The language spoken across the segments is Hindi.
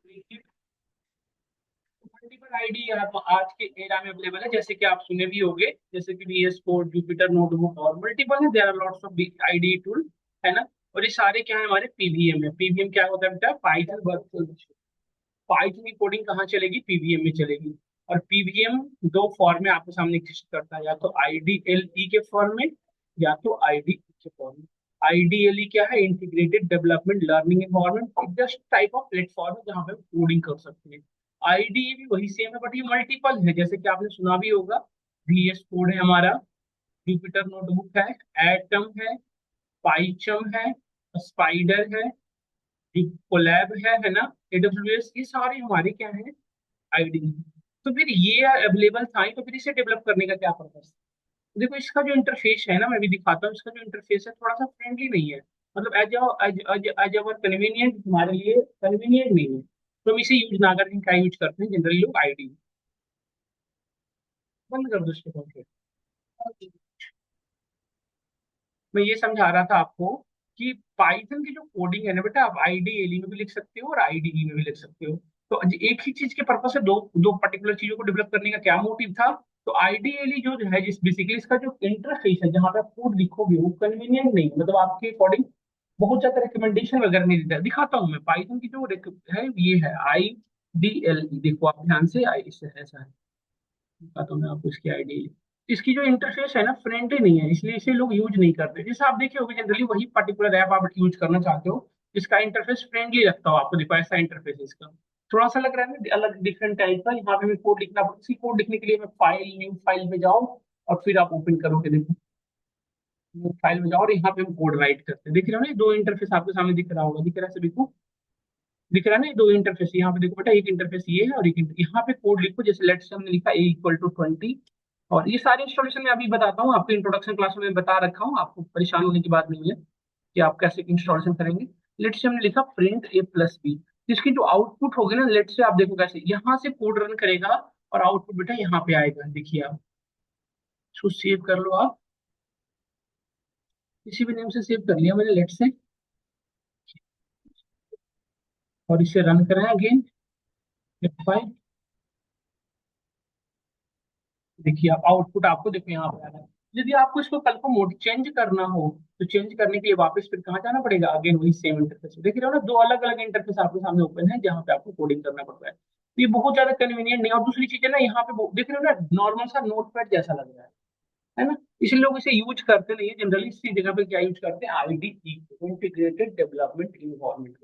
मल्टीपल आईडी आप आज के एरा में अवेलेबल है, जैसे कि आप सुने भी होंगे, जैसे कि VS कोड, जुपिटर नोटबुक और मल्टीपल है। There are lots of ID tool, है ना। और ये सारे क्या है, हमारे पीवीएम है। पीवीएम क्या होता है बेटा? Python virtual. पाइथन की कोडिंग कहाँ चलेगी? पीवीएम में चलेगी। और पीवीएम दो फॉर्म में आपके सामने एग्जिस्ट करता है, या तो आईडीएलई के फॉर्म में, या तो आईडी के फॉर्म में। आईडीएलई क्या है? Integrated development learning environment, just type of platform है जहाँ पे कोडिंग कर सकते हैं। आईडीए भी वही सेम है, बट ये मल्टीपल है, जैसे कि आपने सुना भी होगा। VS कोड है हमारा, जुपिटर नोटबुक है, एटम है, पाइचम है, स्पाइडर है, कोलैब है ना, AWS, ये सारे हमारे क्या है? आईडी। तो फिर ये अवेलेबल था ही, तो फिर इसे डेवलप करने का क्या पर्पस? देखो, इसका जो इंटरफेस है ना, मैं भी दिखाता हूँ। इसका जो इंटरफेस है थोड़ा सा फ्रेंडली नहीं है, मतलब एज अवर कन्वीनियंट, हमारे लिए कन्वीनियंट नहीं है। तो हम इसे यूज ना करके क्या यूज करते हैं जनरली लोग? आईडी। बंद कर दो इसके पंखे। मैं ये समझा रहा था आपको कि पाइथन की जो कोडिंग है ना बेटा, आप आईडीएलई में भी लिख सकते हो और आईडीई में भी लिख सकते हो। तो एक ही चीज के पर्पज से दो दो पर्टिकुलर चीजों को डेवलप करने का क्या मोटिव था? तो आईडीएलई जो है, जिस बेसिकली इसका जो इंटरफेस है जहां पे आप कोड लिखोगे, वो कन्वीनियंट नहीं है, मतलब आपके अकॉर्डिंग बहुत ज्यादा रिकमेंडेशन वगैरह नहीं देता। दिखाता हूँ मैं पाइथन की जो है, ये है आईडीएलई। देखो आप ध्यान से, आई इससे ऐसा है, दिखाता हूँ मैं आपको इसकी आईडी। इसकी जो इंटरफेस है ना, फ्रेंडली नहीं है, इसलिए इसे लोग यूज नहीं करते। जैसे आप देखे होगे जनरली वही पर्टिकुलर ऐप आप यूज करना चाहते हो जिसका इंटरफेस फ्रेंडली लगता हो आपको। देखो ऐसा इंटरफेस है इसका, थोड़ा सा लग रहा है ना अलग, डिफरेंट टाइप का। यहाँ पे मैं कोड लिखना पड़ता है, इसी कोड लिखने के लिए मैं फाइल, न्यू फाइल पे जाऊँ, और फिर आप ओपन करोगे। देखो, न्यू फाइल में जाओ और यहाँ पे हम कोड राइट करते हैं। दिख रहे हो ना, ये दो इंटरफेस आपके सामने दिख रहा होगा, दिख रहा है सभी को? दिख रहा है ना, ये दो इंटरफेस। यहाँ पे देखो बेटा, एक इंटरफेस ये है और एक यहाँ पे कोड लिखो। जैसे लेट्स से हमने लिखा A = 20। और ये सारे इंस्टॉलेशन मैं अभी बताता हूँ आपको, इंट्रोडक्शन क्लास में बता रखा हूँ, आपको परेशान होने की बात नहीं है कि आप कैसे इंस्टॉलेशन करेंगे। लेट्स से हमने लिखा प्रिंट A+B। इसकी जो आउटपुट होगी ना, लेट्स से आप देखो कैसे यहाँ से कोड रन करेगा और आउटपुट बेटा यहाँ पे आएगा। देखिए आप इसको सेव कर लो, आप किसी भी नेम से सेव कर लिया मैंने, लेट्स से, और इसे रन करें अगेन, F5। देखिए आप आउटपुट आपको देखो यहाँ पे आ रहा है। यदि आपको इसको कल को मोड चेंज करना हो, तो चेंज करने के लिए वापस फिर कहाँ जाना पड़ेगा? अगेन वही सेम इंटरफेस। देख रहे हो ना, दो अलग अलग इंटरफेस आपके सामने ओपन है जहाँ पे आपको कोडिंग करना पड़ता है। तो ये बहुत ज्यादा कन्वीनियंट नहीं है। और दूसरी चीज है ना, यहाँ पे देख रहे हो ना, नॉर्मल सा नोट पैड जैसा लग रहा है ना। इसलिए लोग इसे यूज करते नहीं है जनरली। इसी जगह पे क्या यूज करते हैं? IDE, integrated development environment.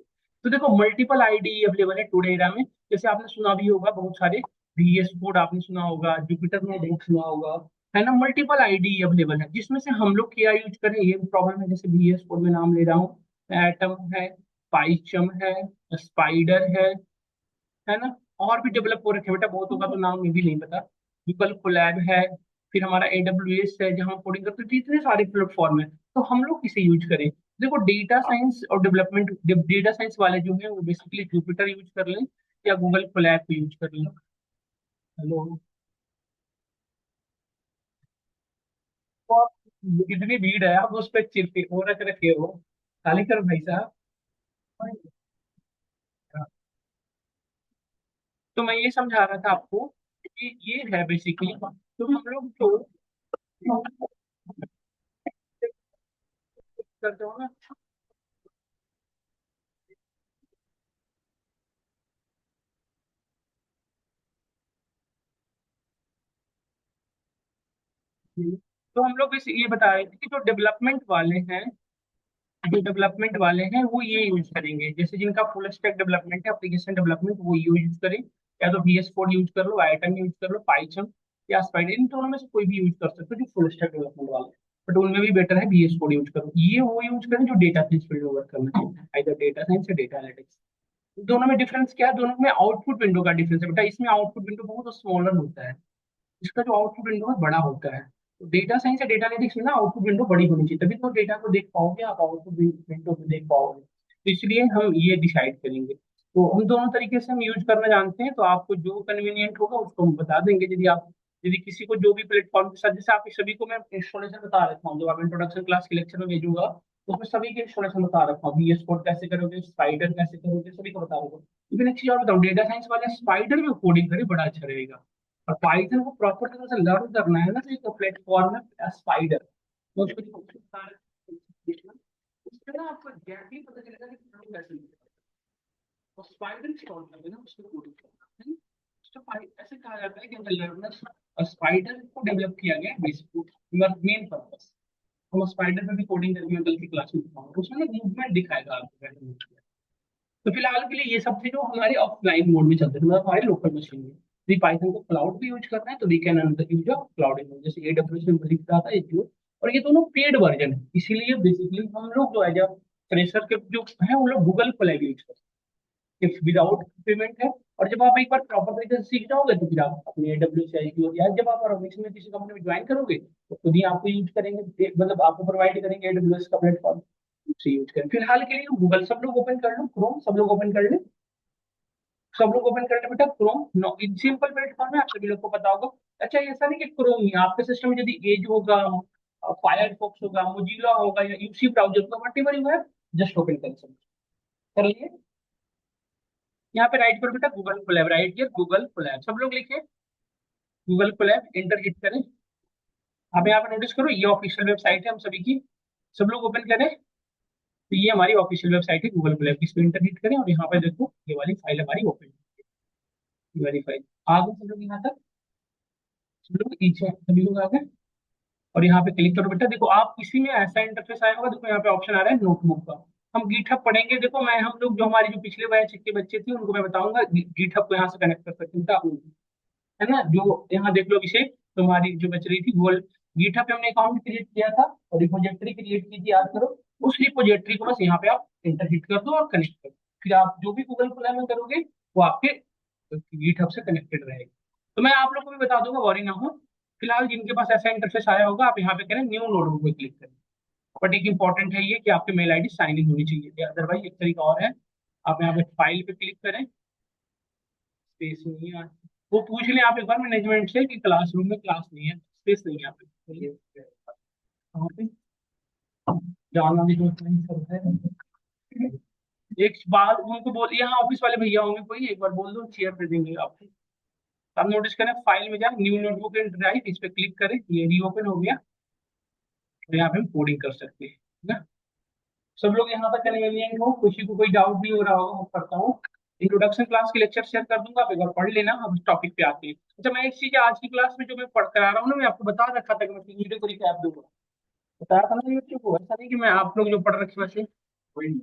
तो देखो मल्टीपल आईडी अवेलेबल है टुडे एरा में। जैसे आपने सुना भी होगा बहुत सारे, VS कोड आपने सुना होगा, जुपिटर नोटबुक सुना होगा, है ना। मल्टीपल आईडी अवेलेबल है, जिसमें से हम लोग क्या यूज करें, ये प्रॉब्लम है। जैसे VS कोड में नाम ले रहा हूँ, एटम है, पाइचम है, स्पाइडर है ना। और भी डेवलप हो रखे हैं बेटा, बहुतों का तो नाम मुझे भी नहीं पता। गूगल कोलैब है, फिर हमारा AWS है जहाँ कोडिंग करते हैं। तो इतने सारे प्लेटफॉर्म है, तो हम लोग किसे यूज करें? देखो डेटा साइंस और डेवलपमेंट, डेटा साइंस वाले जो है वो बेसिकली जुपिटर यूज कर लें या गूगल कोलैब को यूज कर लें। हेलो, तो आप, इतनी भीड़ है, आप उस पर चिरते हो रख रखे हो, खाली कर भाई साहब। तो मैं ये समझा रहा था आपको कि ये है बेसिकली, तो हम लोग जो करते हो ना, तो हम लोग इस ये बता रहे थे कि जो डेवलपमेंट वाले हैं वो ये यूज करेंगे। जैसे जिनका फुल स्टैक डेवलपमेंट है, एप्लीकेशन डेवलपमेंट, वो यूज करें। या तो VS कोड यूज कर लो, आइटम यूज कर लो, पाइथन या स्पाइडर, इन दोनों में से कोई भी यूज कर सकते हो जो फुल स्टैक डेवलपमेंट वाले। बट उनमें भी बेटर है VS कोड यूज करो। ये वो यूज करें जो डेटा साइंस फील्ड में वर्क करना चाहिए, आइदर डेटा साइंस या डेटा एनालिटिक्स। दोनों में डिफरेंस क्या है? दोनों में आउटपुट विंडो का डिफरेंस है बेटा। इसमें आउटपुट विंडो बहुत स्मॉलर होता है, इसका जो आउटपुट विंडो है बड़ा होता है। तो डेटा साइंस या डेटा एनालिटिक्स में ना आउटपुट विंडो बड़ी होनी चाहिए, तभी तो डेटा को देख पाओगे आप, आउटपुट विंडो को देख पाओगे। तो इसलिए हम ये डिसाइड करेंगे। तो हम दोनों तरीके से हम यूज करना जानते हैं, तो आपको जो कन्वीनियंट होगा उसको हम बता देंगे। यदि किसी को जो भी प्लेटफॉर्म के साथ, जैसे आप सभी को मैं इंस्टॉलेशन बता रखा हूँ, जो आप इंट्रोडक्शन क्लास के लेक्चर में भेजूंगा, उसमें सभी के इंस्टॉलेशन बता रखा हूँ, VS कोड कैसे करोगे, स्पाइडर कैसे करोगे, सभी को बता रखा हूँ। लेकिन एक चीज और बताऊँ, डेटा साइंस वाले स्पाइडर में कोडिंग करे बड़ा अच्छा रहेगा। और पाइथन को प्रॉपर तरह से लर्न करना है ना, तो एक प्लेटफॉर्म है स्पाइडर, तो उसको देखना, उसमें ना आपको एग्जैक्टली पता चलेगा कि code कैसे लिखना है। और स्पाइडर इंस्टॉल कर देना, उसमें कोडिंग करना है ना। तो ऐसे कहा जाता है कि लर्नर्स और स्पाइडर को डेवलप किया गया बेसिक मेन पर्पस। हम स्पाइडर में भी कोडिंग करके मैं कल की क्लास में दिखाऊंगा, उसमें ना मूवमेंट दिखाएगा आपको कैसे move किया। तो फिलहाल के लिए ये सब चीजों हमारे ऑफलाइन मोड में चलते हैं, मतलब हमारे लोकल मशीन में। यदि पाइथन को क्लाउड भी यूज करना है तो we can use of cloud, जैसे AWS में लिख रहा था एज्योर। और ये दोनों पेड वर्जन है, इसीलिए बेसिकली हम लोग जो है, जब फ्रेशर के जो है वो लोग गूगल कोलैब यूज करते हैं, विदाउट पेमेंट है। और जब आप एक बार प्रॉपर तरीके से सीख जाओगे तो फिर आप अपने AWS या Azure, या जब आप ऑर्गेनाइजेशन में किसी कंपनी में ज्वाइन करोगे तो खुद ही आपको यूज करेंगे, मतलब आपको प्रोवाइड करेंगे AWS का प्लेटफॉर्म से यूज करें। फिलहाल के लिए गूगल सब लोग ओपन कर लो, क्रोम सब लोग ओपन कर ले, सब लोग ओपन कर ले बेटा क्रोम। नो सिंपल प्लेटफॉर्म है, आप सभी लोग को पता होगा। अच्छा, ये ऐसा नहीं कि क्रोम ही आपके सिस्टम में यदि एज होगा, फायरफॉक्स होगा, मोजिला होगा, या यूसी ब्राउजर होगा, what ever you have, just open कर सकते, कर लिए। यहाँ पे राइट पर बेटा Google Colab, right here Google Colab, सब लोग लिखे गूगल कोलैब, इंटर हिट करें। अब यहाँ पे नोटिस करो, ये ऑफिशियल वेबसाइट है हम सभी की, सब लोग ओपन करें। तो ये हमारी ऑफिशियल वेबसाइट है गूगल कोलैब, इस पे इंटर हिट करें और यहाँ पे देखो ये वाली फाइल हमारी ओपन, ये वाली फाइल। आ गए सब लोग यहाँ तक, सब लोग पीछे सभी लोग आ गए। और यहाँ पे क्लिक करो बेटा, देखो आप किसी में ऐसा इंटरफेस आया होगा, देखो यहाँ पे ऑप्शन आ रहा है नोटबुक का। हम गिटहब पढ़ेंगे, देखो मैं हम लोग जो हमारी जो पिछले बैच के बच्चे थे उनको मैं बताऊंगा गिटहब को यहाँ से कनेक्ट कर सकते हैं, है ना। जो यहाँ देख लो विषय, तुम्हारी जो बच रही थी वो, गिटहब पे हमने अकाउंट क्रिएट किया था और रिपोजिटरी क्रिएट की थी, याद करो। उस रिपोजिटरी को बस यहाँ पे आप इंटर हिट कर दो और कनेक्ट कर दो, फिर आप जो भी गूगल कोलैब में करोगे वो आपके गिटहब से कनेक्टेड रहेगा। तो मैं आप लोग को भी बता दूंगा, वॉरी ना हो। फिलहाल जिनके पास ऐसा इंटरफेस आया होगा, आप यहाँ पे करें न्यू नोटबुक पे क्लिक करें। बट एक इंपॉर्टेंट है ये कि आपके मेल आईडी साइन इन होनी चाहिए, अदरवाइज एक तरीका और है, आप यहाँ पे फाइल पे क्लिक करें, स्पेस नहीं है, वो पूछ लें आप एक बार मैनेजमेंट से कि क्लासरूम में क्लास नहीं है, स्पेस नहीं है यहाँ पे, चलिए वहाँ पे जाना भी तो नहीं करता है। एक बार उनको बोल, यहाँ ऑफिस वाले भैया होंगे कोई, एक बार बोल दो चेयर दे देंगे आपको। आप नोटिस करें, फाइल में जाए, न्यू नोटबुक एंड राइट, इस पे क्लिक करें, ये रीओपन हो गया। तो यहाँ पे हम कोडिंग कर सकते हैं ना। सब लोग यहाँ तक कन्वीनियंट हो, किसी को कोई डाउट नहीं हो रहा होगा, मैं करता हूँ। इंट्रोडक्शन क्लास के लेक्चर शेयर कर दूंगा, आप एक बार पढ़ लेना, हम टॉपिक पे आते हैं। अच्छा, मैं एक चीज आज की क्लास में जो मैं पढ़ करा रहा हूँ ना, मैं आपको बता रखा था कि मैं वीडियो को रिकैप दूंगा, बताया था ना यूट्यूब को, ऐसा नहीं कि मैं आप लोग जो पढ़ रखे वैसे वही नहीं।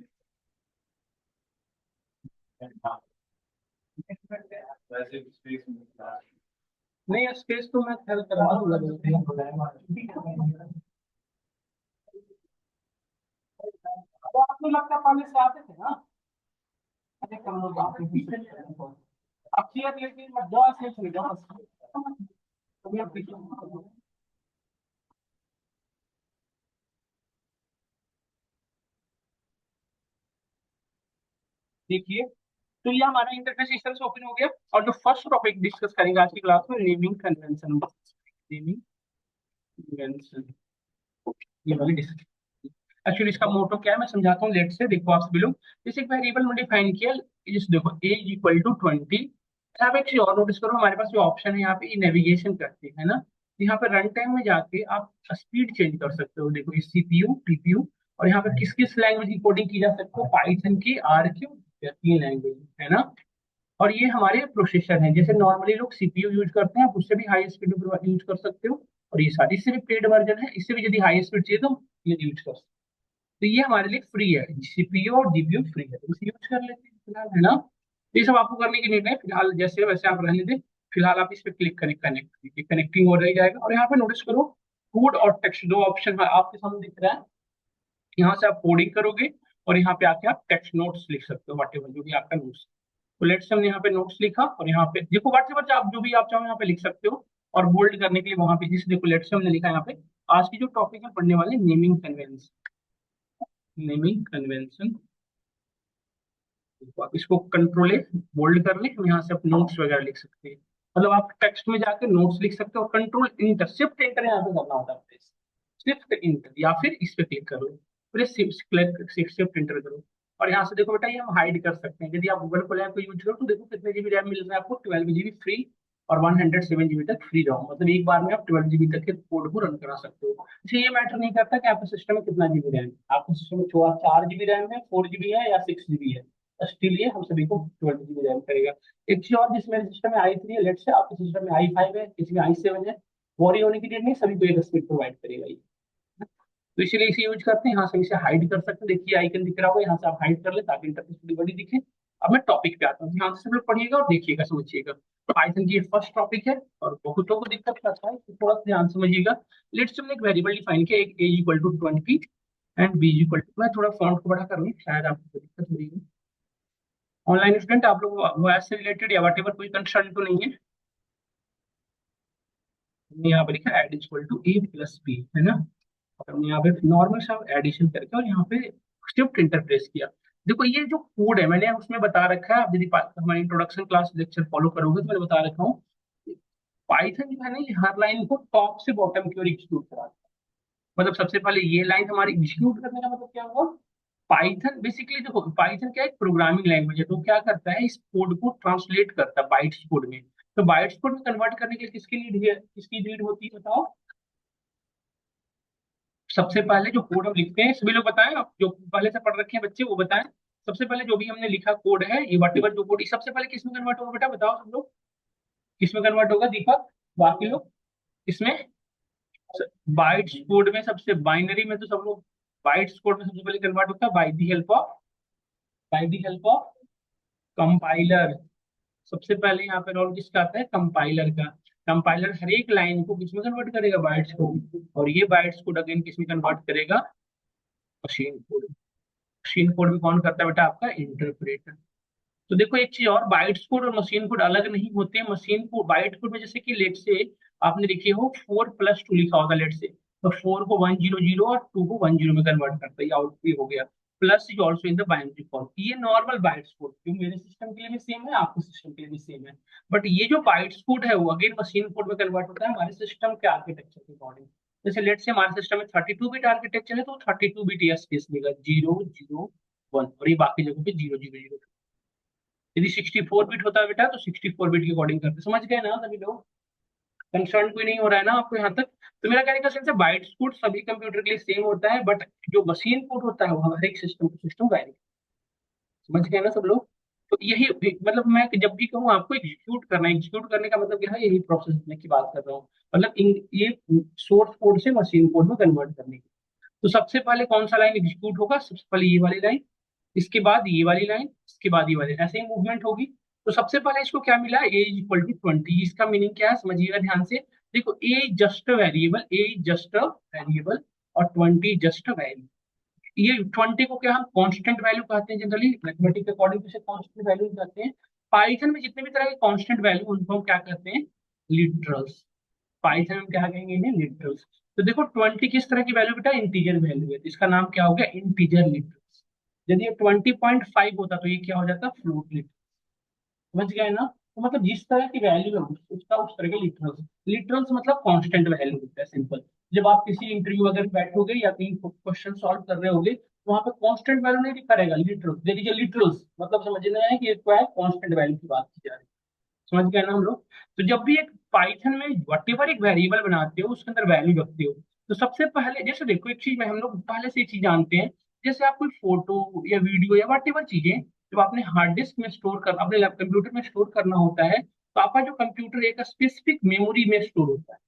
स्पेस तो मैं खैर करवा दूंगा। अब आपको लगता है पहले से आते थे ना, अरे कम लोग आते थे। अब चेयर लेके मत जाओ, ऐसे ही चले जाओ बस। कभी आप पीछे देखिए, तो ये हमारा इंटरफेस इस तरह से ओपन हो गया। और जो फर्स्ट टॉपिक डिस्कस करेंगे आज की क्लास में, नेमिंग कन्वेंशन, नेमिंग कन्वेंशन, ये वाली डिस्कस। एक्चुअली इसका मोटो क्या है मैं समझाता हूँ, लेट से देखो आप सभी लोग। जैसे एक वेरिएबल में डिफाइन किया, जैसे देखो एज इक्वल टू 20। आप एक चीज और नोटिस करो, हमारे पास जो ऑप्शन है यहाँ पे नेविगेशन करते हैं ना, तो यहाँ पे रन टाइम में जाके आप स्पीड चेंज कर सकते हो। देखो ये CPU TPU, और यहाँ पे किस किस लैंग्वेज की कोडिंग की जा सकती है, पाइथन की, RQ, या 3 लैंग्वेज है ना। और ये हमारे प्रोसेसर हैं, जैसे नॉर्मली लोग CPU यूज करते हैं, आप उससे भी हाई स्पीड यूज कर सकते हो। और ये सारी इससे भी पेड वर्जन है, इससे भी यदि हाई स्पीड चाहिए तो ये यूज कर सकते हो। तो ये हमारे लिए फ्री है, CPU और GPU फ्री है, तो इसे यूज कर लेते हैं फिलहाल, है ना। तो ये सब आपको करने की नीड है, फिलहाल जैसे वैसे आप रहने दें। फिलहाल आप इस पे क्लिक करें, कनेक्ट, कनेक्टिंग हो रही जाएगा। और यहाँ पे नोटिस करो, कोड और टेक्स्ट दो ऑप्शन है आपके सामने दिख रहा है। यहाँ से आप कोडिंग करोगे और यहाँ पे आके आप टेक्स्ट नोट्स लिख सकते हो, वट एवर जो भी आपका नोट्स। तो लेट्स से हमने यहाँ पे नोट्स लिखा, और यहाँ पे देखो व्हाट्सएवर आप जो भी आप चाहो यहाँ पे लिख सकते हो। और बोल्ड करने के लिए वहां पे जिस देखो, लेट्स से हमने लिखा यहाँ पे, आज की जो टॉपिक है पढ़ने वाले, नेमिंग कन्वेंस, नेमिंग कन्वेंशन। तो आप इसको कंट्रोल बोल्ड कर ले, हम यहाँ से अपने नोट्स वगैरह लिख सकते हैं। मतलब आप टेक्स्ट में जाकर नोट्स लिख सकते हो, कंट्रोल इंटर, शिफ्ट इंटर यहाँ पे करना होता है, शिफ्ट इंटर, या फिर इस पे क्लिक करो। फिर शिफ्ट इंटर करो। और यहाँ से देखो बेटा ये हम हाइड कर सकते हैं। यदि आप गूगल कोलैब को यूज करो तो देखो कितने जीबी रैम मिल रहा है आपको, 12 जीबी फ्री और 107 जीबी तक फ्री रहो, मतलब एक बार में आप 12 जीबी तक के कोड को रन करा सकते हो। अच्छा ये मैटर नहीं करता कि आपके सिस्टम में कितना जीबी रैम है, आपके सिस्टम में 4 जीबी रैम है, 4 जीबी है या 6 जीबी है, स्टिल ये हम सभी को 12 जीबी रैम करेगा। एक चीज और, जिसमें सिस्टम में i3 है, लेट से आपके सिस्टम में i5 है, किसी में i7 है, वॉरी होने की डेट नहीं, सभी को एक स्पीड प्रोवाइड करेगा ये। तो इसीलिए इसे यूज करते हैं। यहाँ से हम इसे हाइड कर सकते हैं, देखिए आइकन दिख रहा होगा, यहाँ से आप हाइड कर ले ताकि इंटरफेस थोड़ी बड़ी दिखे। अब मैं टॉपिक पे आता हूँ, ध्यान से सब लोग पढ़िएगा और देखिएगा समझिएगा। पाइथन की ये फर्स्ट टॉपिक है और बहुतों को दिक्कत करता है, तो थोड़ा सा ध्यान समझिएगा। लेट्स हमने एक वेरिएबल डिफाइन किया, एक a equal to 20 and b equal to, मैं थोड़ा फॉन्ट को बड़ा कर लूँ शायद आपको दिक्कत हो रही है। ऑनलाइन स्टूडेंट आप लोग वॉइस से रिलेटेड या वट एवर कोई कंसर्न तो नहीं है? हमने यहाँ पर लिखा add equal to a plus B, है ना। और हमने यहाँ पे नॉर्मल सा एडिशन करके और यहाँ पे शिफ्ट इंटरप्रेस किया। देखो ये जो कोड है मैंने उसमें बता रखा है, आप यदि हमारी इंट्रोडक्शन क्लास लेक्चर फॉलो करोगे तो मैंने बता रखा हूँ पाइथन जो है ना ये हर लाइन को टॉप से बॉटम की ओर एग्जीक्यूट कराता है। मतलब सबसे पहले ये लाइन हमारी एग्जीक्यूट करने का मतलब क्या हुआ, पाइथन बेसिकली देखो पाइथन क्या एक प्रोग्रामिंग लैंग्वेज है, तो क्या करता है इस कोड को ट्रांसलेट करता है बाइट्स कोड में। तो बाइट्स कोड में कन्वर्ट करने के लिए किसकी नीड है, किसकी नीड होती है बताओ। सबसे पहले जो कोड हम लिखते हैं, सभी लोग बताएं, आप जो पहले से पढ़ रखे हैं बच्चे वो बताएं। सबसे पहले जो भी हमने लिखा कोड है ये वट एवर जो कोड, सबसे पहले किस में कन्वर्ट होगा बेटा बताओ सब लोग, किस में कन्वर्ट होगा दीपक, बाकी लोग इसमें बाइट्स कोड में, सबसे बाइनरी में तो सब लोग बाइट्स कोड में सबसे पहले कन्वर्ट होता है by the help of compiler. सबसे पहले यहाँ पे रोल किसका आता है, कंपाइलर का। कंपाइलर हर एक लाइन को किसमें कन्वर्ट करेगा, बाइट्स को, और ये बाइट्स कोड अगेन किसमें कन्वर्ट करेगा, मशीन कोड। मशीन कोड में कौन करता है बेटा, आपका इंटरप्रेटर। तो देखो एक चीज और, बाइट्स कोड और मशीन कोड अलग नहीं होते हैं। मशीन कोड बाइट कोड में जैसे कि लेट से आपने लिखे हो 4+2 लिखा होगा लेट से, तो 4 को 100 और 2 को 10 में कन्वर्ट करता है, ये आउटपुट भी हो गया। Plus is also in the binary form, ये नॉर्मल बाइट्स कोड जो मेरे सिस्टम के लिए भी सेम है, आपके सिस्टम के लिए भी सेम है। बट ये जो बाइट्स कोड है वो अगेन मशीन कोड में कन्वर्ट होता है हमारे सिस्टम के आर्किटेक्चर के अकॉर्डिंग। जैसे लेट से हमारे सिस्टम में 32 बिट आर्किटेक्चर है, तो 32 बिट या स्पेस देगा 0 0 1, और ये बाकी जगह पे 0 0 0। यदि 64 बिट होता है बेटा तो 64 बिट के अकॉर्डिंग करते, समझ गए ना सभी लोग, कंसर्न कोई नहीं हो रहा है ना आपको यहाँ तक। तो मेरा कहने का सेंस है बाइट्स कोड सभी कंप्यूटर के लिए सेम होता है, बट जो मशीन कोड होता है वो हर एक सिस्टम टू सिस्टम वैरी, समझ गए ना सब लोग। तो यही मतलब मैं जब भी कहूँ आपको एग्जीक्यूट करना, एग्जीक्यूट करने का मतलब क्या है, यही प्रोसेस की बात कर रहा हूँ, मतलब ये सोर्स कोड से मशीन कोड में कन्वर्ट करने की। तो सबसे पहले कौन सा लाइन एग्जीक्यूट होगा, सबसे पहले ये वाली लाइन, इसके बाद ये वाली लाइन, इसके बाद ये वाली, ऐसे ही मूवमेंट होगी। तो सबसे पहले इसको क्या मिला, ए इज इक्वल टू 20, इसका मीनिंग क्या है समझिएगा ध्यान से। देखो ए जस्ट वेरिएबल, ए जस्ट वेरिएबल और 20 जस्ट वैल्यू। ये 20 को क्या हम कांस्टेंट वैल्यू कहते हैं, जनरली मैथमेटिक्स के अकॉर्डिंग इसे कांस्टेंट वैल्यू कहते हैं। पाइथन में जितने भी तरह के कांस्टेंट वैल्यू उनको हम क्या कहते हैं, लिटरल्स। पाइथन में क्या कहेंगे इन्हें, लिटरल्स। तो देखो 20 किस तरह की वैल्यू बेटा, इंटीजर वैल्यू है, तो इसका नाम क्या हो गया, इंटीजर लिटरल्स। यदि ये 20.5 होता तो ये क्या हो जाता, फ्लोट लिटरल्स। समझ गए ना। तो मतलब जिस तरह की वैल्यू है उसका उस तरह का लिटरल्स। लिटरल्स मतलब कांस्टेंट वैल्यू होता है, सिंपल। जब आप किसी इंटरव्यू अगर बैठोगे या कहीं क्वेश्चन सॉल्व कर रहे होगे तो वहां पे कांस्टेंट वैल्यू नहीं लिखा रहेगा, लिटरल्स दे दीजिए, लिटरल्स मतलब समझना है कि ये क्या है, कांस्टेंट वैल्यू की बात की जा रही है। समझ गए ना हम लोग। तो जब भी एक पाइथन में वटेवर एक वेरिएबल बनाते हो उसके अंदर वैल्यू रखते हो, तो सबसे पहले जैसे देखो एक चीज में हम लोग पहले से एक चीज जानते हैं, जैसे आप कोई फोटो या वीडियो या वटेवर चीजें जब आपने हार्ड डिस्क में स्टोर कर, अपने कंप्यूटर में स्टोर करना होता है, तो आपका जो कंप्यूटर एक स्पेसिफिक मेमोरी में स्टोर होता है,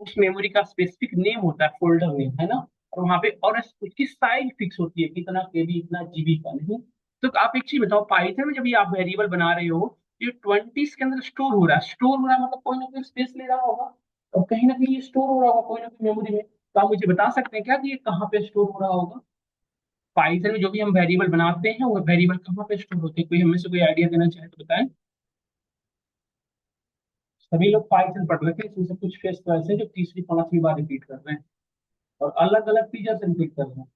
उस मेमोरी का स्पेसिफिक नेम होता है, फोल्डर नेम, है ना। और वहां पे और उसकी साइज फिक्स होती है, कितना केबी इतना जीबी का नहीं। तो आप एक चीज बताओ, पाइथन में जब ये आप वेरिएबल बना रहे हो, ये 20 के अंदर स्टोर हो रहा है, स्टोर हो रहा है मतलब कोई ना कोई स्पेस ले रहा होगा, और कहीं ना कहीं ये स्टोर हो रहा होगा कोई ना कोई मेमोरी में। तो आप मुझे बता सकते हैं क्या कि ये कहाँ पे स्टोर हो रहा होगा, पाइथन में जो भी हम वेरिएबल बनाते हैं वो वेरिएबल कहाँ पे स्टोर होते हैं, कोई हमें से कोई आइडिया देना चाहे तो बताएं। सभी लोग पाइथन पढ़ रहे थे, इसमें से कुछ फेस तो ऐसे हैं जो तीसरी 5वीं बार रिपीट कर रहे हैं और अलग अलग टीचर से रिपीट कर रहे हैं।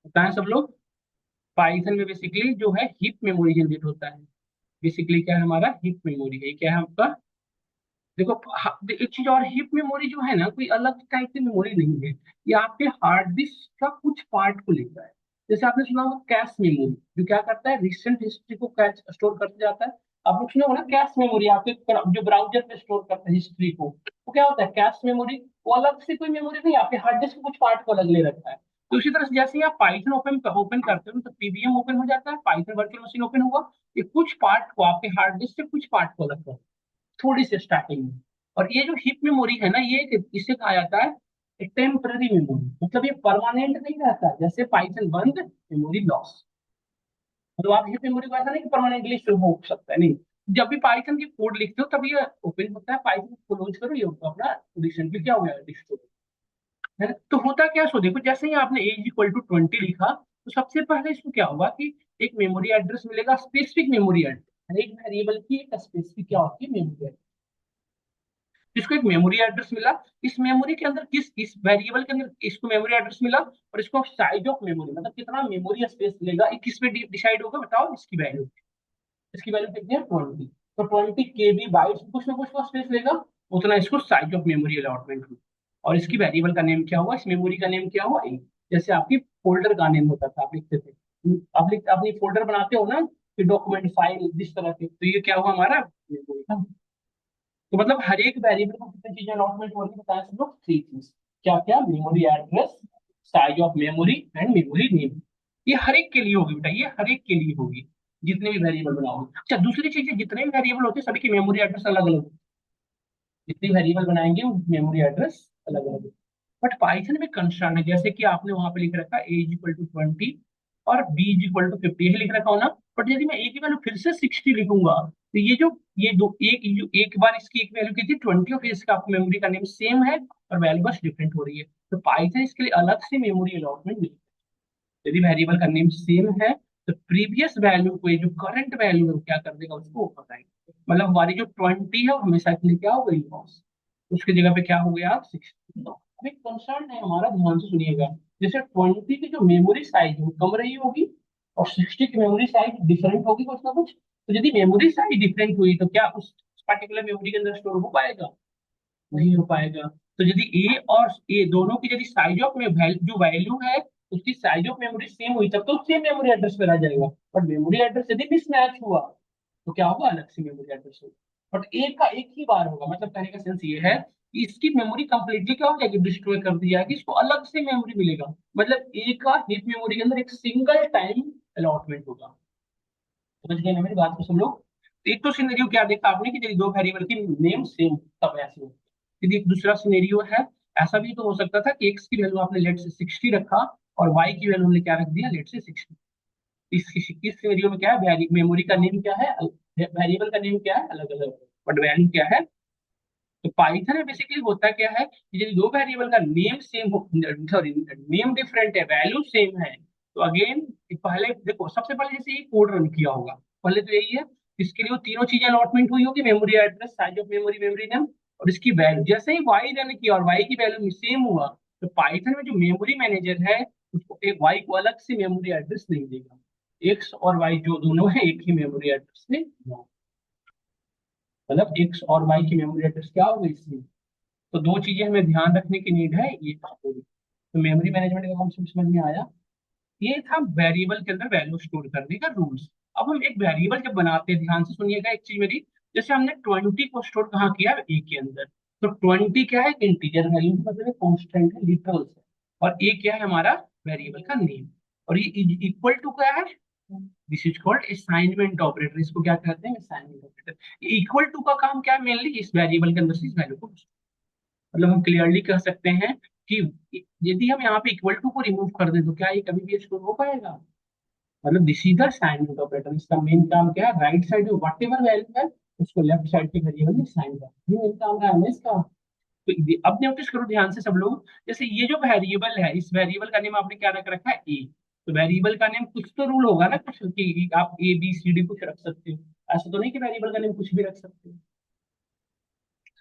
बताएं सब लोग। पाइथन में बेसिकली जो है हिप मेमोरी जनरेट होता है, बेसिकली क्या है हमारा, हिप मेमोरी है, क्या है आपका, देखो एक चीज और, हिप मेमोरी जो है ना कोई अलग टाइप की मेमोरी नहीं है, ये आपके हार्ड डिस्क का कुछ पार्ट को लेता है। जैसे आपने सुना होगा कैश मेमोरी, जो क्या करता है रिसेंट हिस्ट्री को कैच स्टोर करते जाता है। आपने सुना होगा ना कैश मेमोरी, आपके जो ब्राउजर पे स्टोर करता है हिस्ट्री को, वो क्या होता है कैश मेमोरी। वो अलग से कोई मेमोरी नहीं, आपके हार्ड डिस्क के कुछ पार्ट को अलग ले रखा है। तो इसी तरह से जैसे ही आप पाइथन ओपन ओपन करते हो तो पीवीएम ओपन हो जाता है, पाइथन वर्चुअल मशीन ओपन होगा, ये कुछ पार्ट को आपके हार्ड डिस्क से कुछ पार्ट को अलग कर थोड़ी सी स्टार्टिंग में। और ये जो हिप मेमोरी है ना, ये इसे कहा जाता है टेम्पररी मेमोरी, मतलब ये परमानेंट नहीं रहता है, जैसे पाइथन बंद मेमोरी लॉस। मतलब आप हिप मेमोरी को ऐसा नहीं कि परमानेंटली शुरू हो सकता है, नहीं। जब भी पाइथन की कोड लिखते हो तब ये ओपन होता है, पाइथन को क्लोज करो, ये अपना रिसेंटली क्या हो गया डिस्ट्रो है ना। तो होता क्या, सो देखो जैसे ही आपने एज इक्वल टू 20 लिखा, तो सबसे पहले इसको क्या होगा कि एक मेमोरी एड्रेस मिलेगा, स्पेसिफिक मेमोरी एड्रेस, हर एक वेरिएबल की एक स्पेसिफिक क्या होती है मेमोरी एड्रेस। इसको एक मेमोरी एड्रेस मिला, इस मेमोरी के अंदर इस वेरिएबल के अंदर इसको मेमोरी एड्रेस मिला, और इसको साइज ऑफ मेमोरी मतलब कितना मेमोरी स्पेस लेगा, ये किस पे डिसाइड होगा बताओ, इसकी वैल्यू। इसकी वैल्यू कितनी है 20, तो 20 KB बाइट्स कुछ ना कुछ तो स्पेस लेगा, उतना इसको साइज ऑफ मेमोरी अलॉटमेंट हुई। और इसकी वेरिएबल का नेम क्या हुआ, इस मेमोरी का नेम क्या हुआ A। जैसे आपकी फोल्डर का नेम होता था, आप लिखते थे, आप अपनी फोल्डर बनाते हो ना, कि डॉक्यूमेंट फाइल जिस तरह के, तो ये क्या हुआ हमारा मेमोरी। तो मतलब हर एक वेरिएबल को कितनी चीजें अलॉटमेंट हो रही है बताया सब लोग, 3 चीज। क्या क्या, memory address, size of memory and memory name. ये हर एक के लिए होगी बेटा, ये हर एक के लिए होगी, जितने भी वेरिएबल बनाओगे। अच्छा दूसरी चीज है, जितने भी वेरिएबल होते हैं सभी की मेमोरी एड्रेस अलग अलग, जितनी वेरिएबल बनाएंगे वो मेमोरी एड्रेस अलग अलग। बट पाइथन में कंस्ट्रक्ट है, जैसे कि आपने वहां पे लिख रखा ए इज इक्वल टू 20 और बी इज इक्वल टू 50, यही लिख रखा हो ना। बट यदि मैं ए की वैल्यू फिर से 60 लिखूंगा, तो ये दो एक बार इसकी एक वैल्यू की थी 20 और फिर इसका आपको मेमोरी का नेम सेम है और वैल्यू बस डिफरेंट हो रही है, तो पाइथन इसके लिए अलग से मेमोरी अलॉटमेंट नहीं। यदि वेरिएबल का नेम सेम है तो प्रीवियस वैल्यू को, ये जो करंट वैल्यू है वो क्या कर देगा, उसको ऊपर आएगा। मतलब हमारी जो 20 है वो हमेशा के लिए क्या हो गई लॉस, उसकी जगह पे क्या हो गया 60। अब एक कंसर्न है हमारा, ध्यान से सुनिएगा। जैसे 20 की जो मेमोरी साइज है वो कम रही होगी, और 60 की मेमोरी साइज डिफरेंट होगी कुछ ना कुछ। तो यदि मेमोरी साइज डिफरेंट हुई तो क्या उस पर्टिकुलर मेमोरी के अंदर स्टोर हो पाएगा, नहीं हो पाएगा। तो यदि ए और ए दोनों की यदि साइज ऑफ में जो वैल्यू है उसकी साइज ऑफ मेमोरी सेम हुई, तब तो सेम मेमोरी एड्रेस पे रह जाएगा। बट मेमोरी एड्रेस यदि मिसमैच हुआ तो क्या होगा, अलग से मेमोरी एड्रेस होगा। बट एक का एक ही बार होगा, मतलब कहने का सेंस ये है कि इसकी मेमोरी कंप्लीटली क्या हो जाएगी, डिस्ट्रॉय कर दी जाएगी, इसको अलग से मेमोरी मिलेगा। मतलब एक का हीप मेमोरी के अंदर एक सिंगल टाइम अलॉटमेंट होगा। समझ गए ना मेरी बात को सब लोग। तो एक तो सिनेरियो क्या देखा आपने कि यदि दो वेरिएबल की नेम सेम, तब ऐसे हो। यदि एक दूसरा सिनेरियो है, ऐसा भी तो हो सकता था कि एक्स की वैल्यू आपने लेट से 60 रखा और वाई की वैल्यू हमने क्या रख दिया लेट से 60। इस सिनेरियो में क्या है, मेमोरी का नेम क्या है, वेरिएबल का नेम क्या है अलग अलग, बट वैल्यू क्या है। तो पाइथन में बेसिकली होता क्या है कि यदि दो वेरिएबल का नेम सेम हो, सॉरी नेम डिफरेंट है वैल्यू सेम है, तो अगेन पहले देखो, सबसे पहले जैसे ये कोड रन किया होगा, पहले तो यही है, इसके लिए वो तीनों चीजें अलॉटमेंट हुई होगी, memory address, size of memory, memory name, और इसकी वैल्यू। जैसे ही वाई रन किया और वाई की वैल्यू सेम हुआ, तो पाइथन में जो मेमोरी मैनेजर है उसको एक वाई को अलग से मेमोरी एड्रेस नहीं देगा, एक्स और वाई जो दोनों है एक ही मेमोरी एड्रेस में, मतलब एक्स और वाई की मेमोरी एड्रेस क्या होगा इसमें। तो दो चीजें हमें ध्यान रखने की नीड है, ये पूरी। तो मेमोरी मैनेजमेंट का कॉन्सेप्ट समझ में आया। ये था वेरिएबल के अंदर वैल्यू स्टोर करने का रूल्स। अब हम एक वेरिएबल जब बनाते हैं, ध्यान से सुनिएगा एक चीज मेरी। जैसे हमने 20 को स्टोर कहाँ किया, ए के अंदर। तो 20 क्या है, इंटीजर वैल्यू, मतलब कॉन्स्टेंट है, लिटरल है। और ए क्या है हमारा, वेरिएबल का नेम। और ये इक्वल टू क्या है, this is called assignment operator, इसको क्या कहते हैं, असाइनमेंट ऑपरेटर। इक्वल टू का काम क्या है, मेनली इस वेरिएबल के अंदर से इस वैल्यू को, मतलब हम क्लियरली कह सकते हैं कि यदि हम यहाँ पे इक्वल टू को रिमूव कर दें तो क्या ये कभी भी स्टोर हो पाएगा। मतलब this is the assignment operator, इसका मेन काम क्या है, राइट साइड में वट एवर वैल्यू है उसको लेफ्ट साइड के वेरिएबल में साइन करना, ये मेन काम है ना इसका। तो अब नोटिस करो ध्यान से सब लोग, जैसे ये जो वेरिएबल है, इस वेरिएबल का नेम आपने क्या रख रखा है ए। तो वेरिएबल का नेम कुछ तो रूल होगा ना, कुछ कि आप ए बी सी डी कुछ रख सकते हो। ऐसा तो नहीं कि वेरिएबल का नेम कुछ भी रख सकते हो।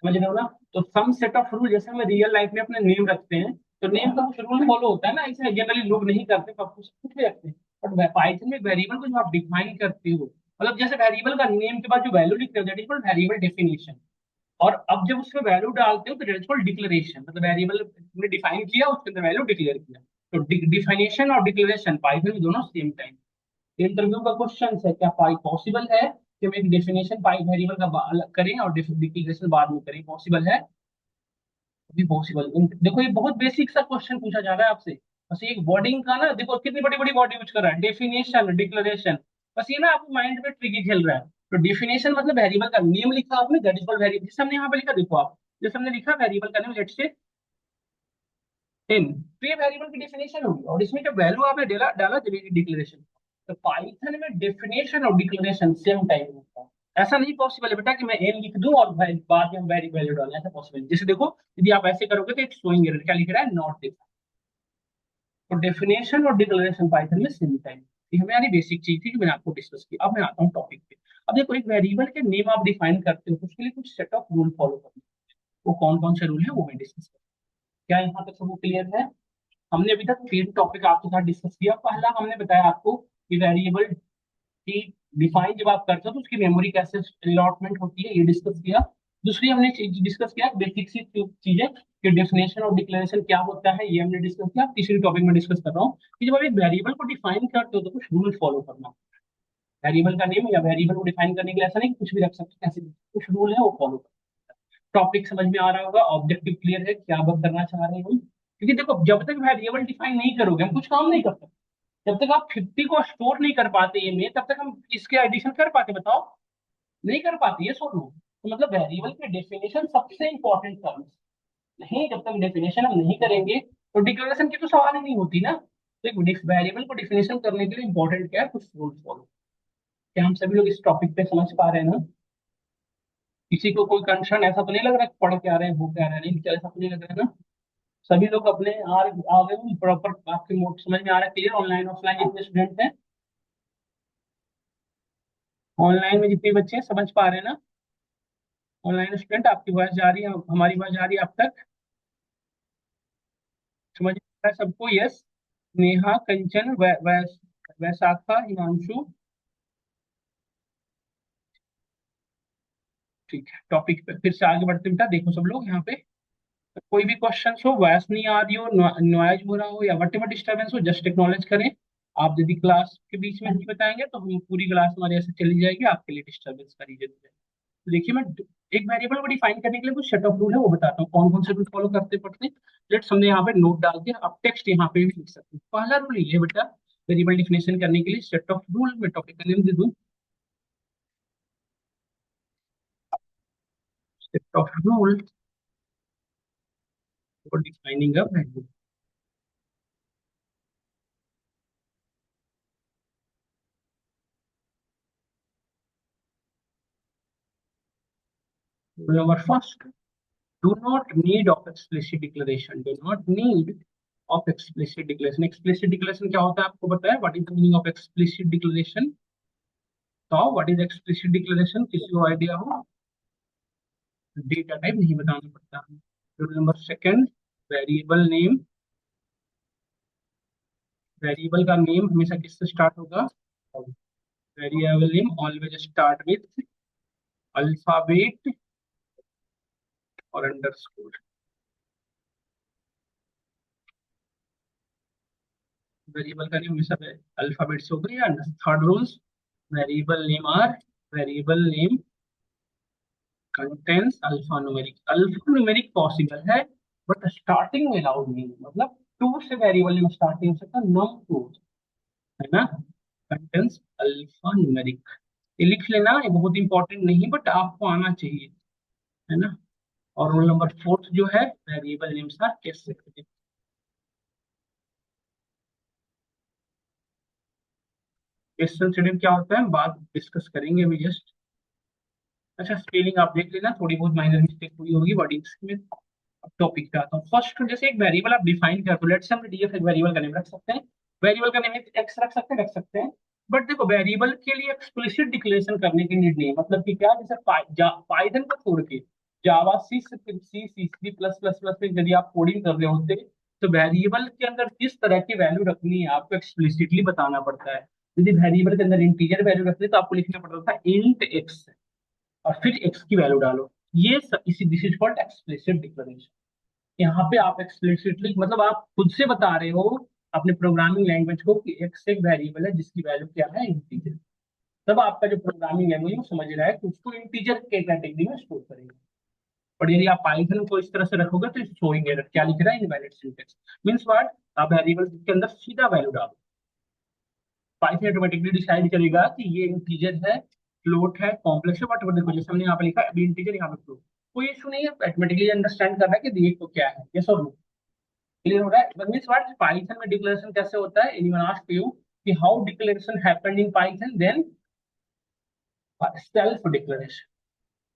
समझ रहे हो ना। तो सम सेट ऑफ रूल, जैसे हम रियल लाइफ में अपने नेम रखते हैं, तो नेम का कुछ रूल फॉलो होता है ना, इसे जनरली लोग नहीं करते, पर कुछ भी रखते हैं। बट पाइथन में वेरिएबल को जो आप डिफाइन करते हो, मतलब जैसे वेरिएबल का नेम के बाद जो वैल्यू लिखते हो, that is called variable definition. और अब जब उसमें वैल्यू डालते हो तो दैट्स कॉल्ड डिक्लेरेशन, मतलब वेरिएबल तुमने डिफाइन किया, उसके अंदर वैल्यू डिक्लेयर किया। तो डिफाइनेशन और डिक्लेरेशन पाइथन में दोनों सेम टाइम। इंटरव्यू का क्वेश्चन है, क्या पॉसिबल है कि हम एक डेफिनेशन पाइप वेरिएबल का अलग करें और डिक्लेरेशन बाद में करें? पॉसिबल है, भी पॉसिबल। देखो ये बहुत बेसिक सा क्वेश्चन पूछा जा रहा है आपसे। बस एक वर्डिंग का ना, देखो कितनी बड़ी बड़ी वर्ड यूज कर रहा है, डेफिनेशन, डिक्लेरेशन। बस ये ना आपको माइंड में ट्रिकी खेल रहा है। तो डेफिनेशन मतलब वेरिएबल का नेम लिखा आपने, दैट इज कॉल्ड वेरिएबल। जैसे हमने यहाँ पे लिखा, देखो आप, जैसे हमने लिखा वेरिएबल का नेम, लेट्स से 10, तो ये वेरिएबल की डेफिनेशन होगी, और इसमें जब वैल्यू आपने डाला डाला डिक्लेरेशन। तो पाइथन में डेफिनेशन और डिक्लेरेशन सेम टाइम होता है। ऐसा नहीं पॉसिबल है बेटा कि मैं एन लिख दूं और बाद में हम वैल्यू डालें, ऐसा पॉसिबल। जैसे देखो, यदि आप ऐसे करोगे तो इट्स शोइंग एरर, क्या लिख रहा है, नॉट दिख। तो डेफिनेशन और डिक्लेरेशन पाइथन में सेम टाइम। ये हमारी बेसिक चीज थी जो मैंने आपको डिस्कस की। अब मैं आता हूँ टॉपिक पे। अब देखो, एक वेरिएबल के नेम आप डिफाइन करते हो तो उसके लिए कुछ सेट ऑफ रूल फॉलो करना है। वो कौन कौन से रूल है वो मैं डिस्कस करूँ। क्या यहाँ तक सबको क्लियर है? हमने अभी तक 3 टॉपिक आपके साथ डिस्कस किया। पहला हमने बताया आपको कि वेरिएबल की डिफाइन जब आप करते हो तो उसकी मेमोरी कैसे अलॉटमेंट होती है, ये डिस्कस किया। दूसरी हमने चीज डिस्कस किया, बेसिक सी चीजें, कि डेफिनेशन और डिक्लेरेशन क्या होता है, ये हमने डिस्कस किया। तीसरी टॉपिक में डिस्कस कर रहा हूँ कि जब आप एक वेरिएबल को डिफाइन करते हो तो कुछ रूल फॉलो करना। वेरिएबल का नेम या वेरिएबल को डिफाइन करने के लिए ऐसा नहीं कि कुछ भी रख सकते, ऐसे कुछ रूल है वो फॉलो। टॉपिक समझ में आ रहा होगा, ऑब्जेक्टिव क्लियर है, क्या वर्क करना चाह रहे हो? क्योंकि देखो, जब तक वेरिएबल डिफाइन नहीं करोगे हम कुछ काम नहीं कर सकते। जब तक आप 50 को स्टोर नहीं कर पाते ये में, तब तक हम इसके एडिशन कर पाते, बताओ? नहीं कर पाते, ये सुन लो। तो मतलब वेरिएबल की डेफिनेशन सबसे इंपॉर्टेंट टर्म। नहीं, जब तक डेफिनेशन हम नहीं करेंगे तो डिक्लेरेशन की तो सवाल ही नहीं होती ना। तो एक वेरिएबल को डिफिनेशन करने के लिए इंपॉर्टेंट क्या है, कुछ रूल फॉलो। क्या हम सभी लोग इस टॉपिक पे समझ पा रहे हैं ना? किसी को कोई कंसर्न ऐसा तो नहीं लग रहा है, पढ़ के आ रहे हैं हो क्या रहे हैं, नहीं ऐसा तो नहीं लग रहा है ना? सभी लोग अपने आ गए हो प्रॉपर, आपके मोड समझ में आ रहा है, क्लियर? ऑनलाइन ऑफलाइन जितने स्टूडेंट हैं, ऑनलाइन में जितने बच्चे हैं, समझ पा रहे हैं ना? ऑनलाइन स्टूडेंट, आपकी आवाज जा रही है, हमारी आवाज जा रही है आप तक? समझ में आ रहा है सबको? यस। नेहा, कंचन, वैशाखा, हिमांशु। ठीक है, टॉपिक पे फिर से आगे बढ़ते बेटा। देखो सब लोग यहाँ पे, कोई भी क्वेश्चन हो, वॉइस नहीं आ रही हो, नॉइज हो रहा हो या वट एवर डिस्टर्बेंस हो, जस्ट एक्नॉलेज करें। आप यदि क्लास के बीच में नहीं बताएंगे तो हम पूरी क्लास हमारे ऐसे चली जाएगी, आपके लिए डिस्टर्बेंस का रीजन है। तो देखिए, मैं एक वेरिएबल को डिफाइन करने के लिए कुछ सेट ऑफ रूल है वो बताता हूँ, कौन कौन से रूल फॉलो करते पड़ते हैं। लेट्स हमने यहाँ पे नोट डाल दिया, आप टेक्स्ट यहाँ पे भी लिख सकते हैं। पहला रूल ये है बेटा, वेरिएबल डिफिनेशन करने के लिए सेट ऑफ रूल, में टॉपिक का नेम दे दूँ, set of rule for defining a variable. Rule number first, do not need of explicit declaration, do not need of explicit declaration। explicit declaration क्या होता है आपको पता है? what is the meaning of explicit declaration? तो what is explicit declaration, किसी को आइडिया हो? डेटा टाइप नहीं बताना पड़ता। Rule number second, variable name, variable का नेम हमेशा किससे स्टार्ट होगा? Variable name always start with alphabet और अंडरस्कोर। वेरिएबल का नेम हमेशा अल्फाबेट से होगा या third rules, variable name are, variable name contains alpha numeric. Alpha numeric possible है बट स्टार्टिंग में अलाउड नहीं है। मतलब टू से वेरिएबल में स्टार्टिंग हो सकता है, नम टू, है ना? कंटेंस अल्फा न्यूमेरिक, ये लिख लेना, ये बहुत इंपॉर्टेंट नहीं बट आपको आना चाहिए, है ना? और रोल नंबर फोर्थ जो है, variable names are case sensitive. Case sensitive क्या होता है बात डिस्कस करेंगे अभी जस्ट। अच्छा, स्पेलिंग आप देख लेना, थोड़ी बहुत माइनर मिस्टेक हुई होगी वर्डिंग्स में। टॉपिक पे आता हूँ। फर्स्ट, जैसे एक वेरिएबल आप डिफाइन कर दो, लेट्स से हम डीएफ एक वेरिएबल का नेम रख सकते हैं। वेरिएबल का नेम एक्स रख सकते हैं। बट देखो, वेरिएबल के लिए एक्सप्लिसिट डिक्लेरेशन करने की नीड नहीं है। मतलब कि क्या, जैसे पाइथन को छोड़ के जावा, सी सी सी सी प्लस प्लस प्लस में यदि आप कोडिंग कर रहे होते तो वेरिएबल के अंदर किस तरह की वैल्यू रखनी है आपको एक्सप्लिसिटली बताना पड़ता है। यदि वेरिएबल के अंदर इंटीजर वैल्यू रखनी है तो आपको लिखना पड़ता था इंट एक्स, और फिर एक्स की वैल्यू डालो। इसी this is called explicit declaration. यहाँ पे आप एक्सप्लिसिटली मतलब आप खुद से बता रहे हो अपने प्रोग्रामिंग लैंग्वेज को कि एक्स एक वेरिएबल है जिसकी वैल्यू क्या है, इंटीजर। तब आपका जो प्रोग्रामिंग लैंग्वेज है वो समझ रहा है कि उसको इंटीजर के कैटेगरी में स्टोर करेगा। और यदि आप पाइथन को इस तरह से रखोगे तो शोइंग एरर क्या लिख रहा है, इनवैलिड सिंटेक्स। मींस व्हाट, आप वेरिएबल के अंदर सीधा वैल्यू डालो, पाइथन ऑटोमेटिकली डिसाइड करेगा कि ये इंटीजर है, फ्लोट है, कॉम्प्लेक्स है, वट देखो जैसे हमने यहाँ पे लिखा है, अभी इंटीजर यहाँ पे फ्लोट, कोई इशू नहीं है, ऑटोमेटिकली अंडरस्टैंड कर रहा है कि ये तो क्या है, यस और नो। क्लियर हो रहा है। मींस व्हाट, पाइथन में डिक्लेरेशन कैसे होता है, एनीवन आस्क यू कि how declaration happened in Python, then self declaration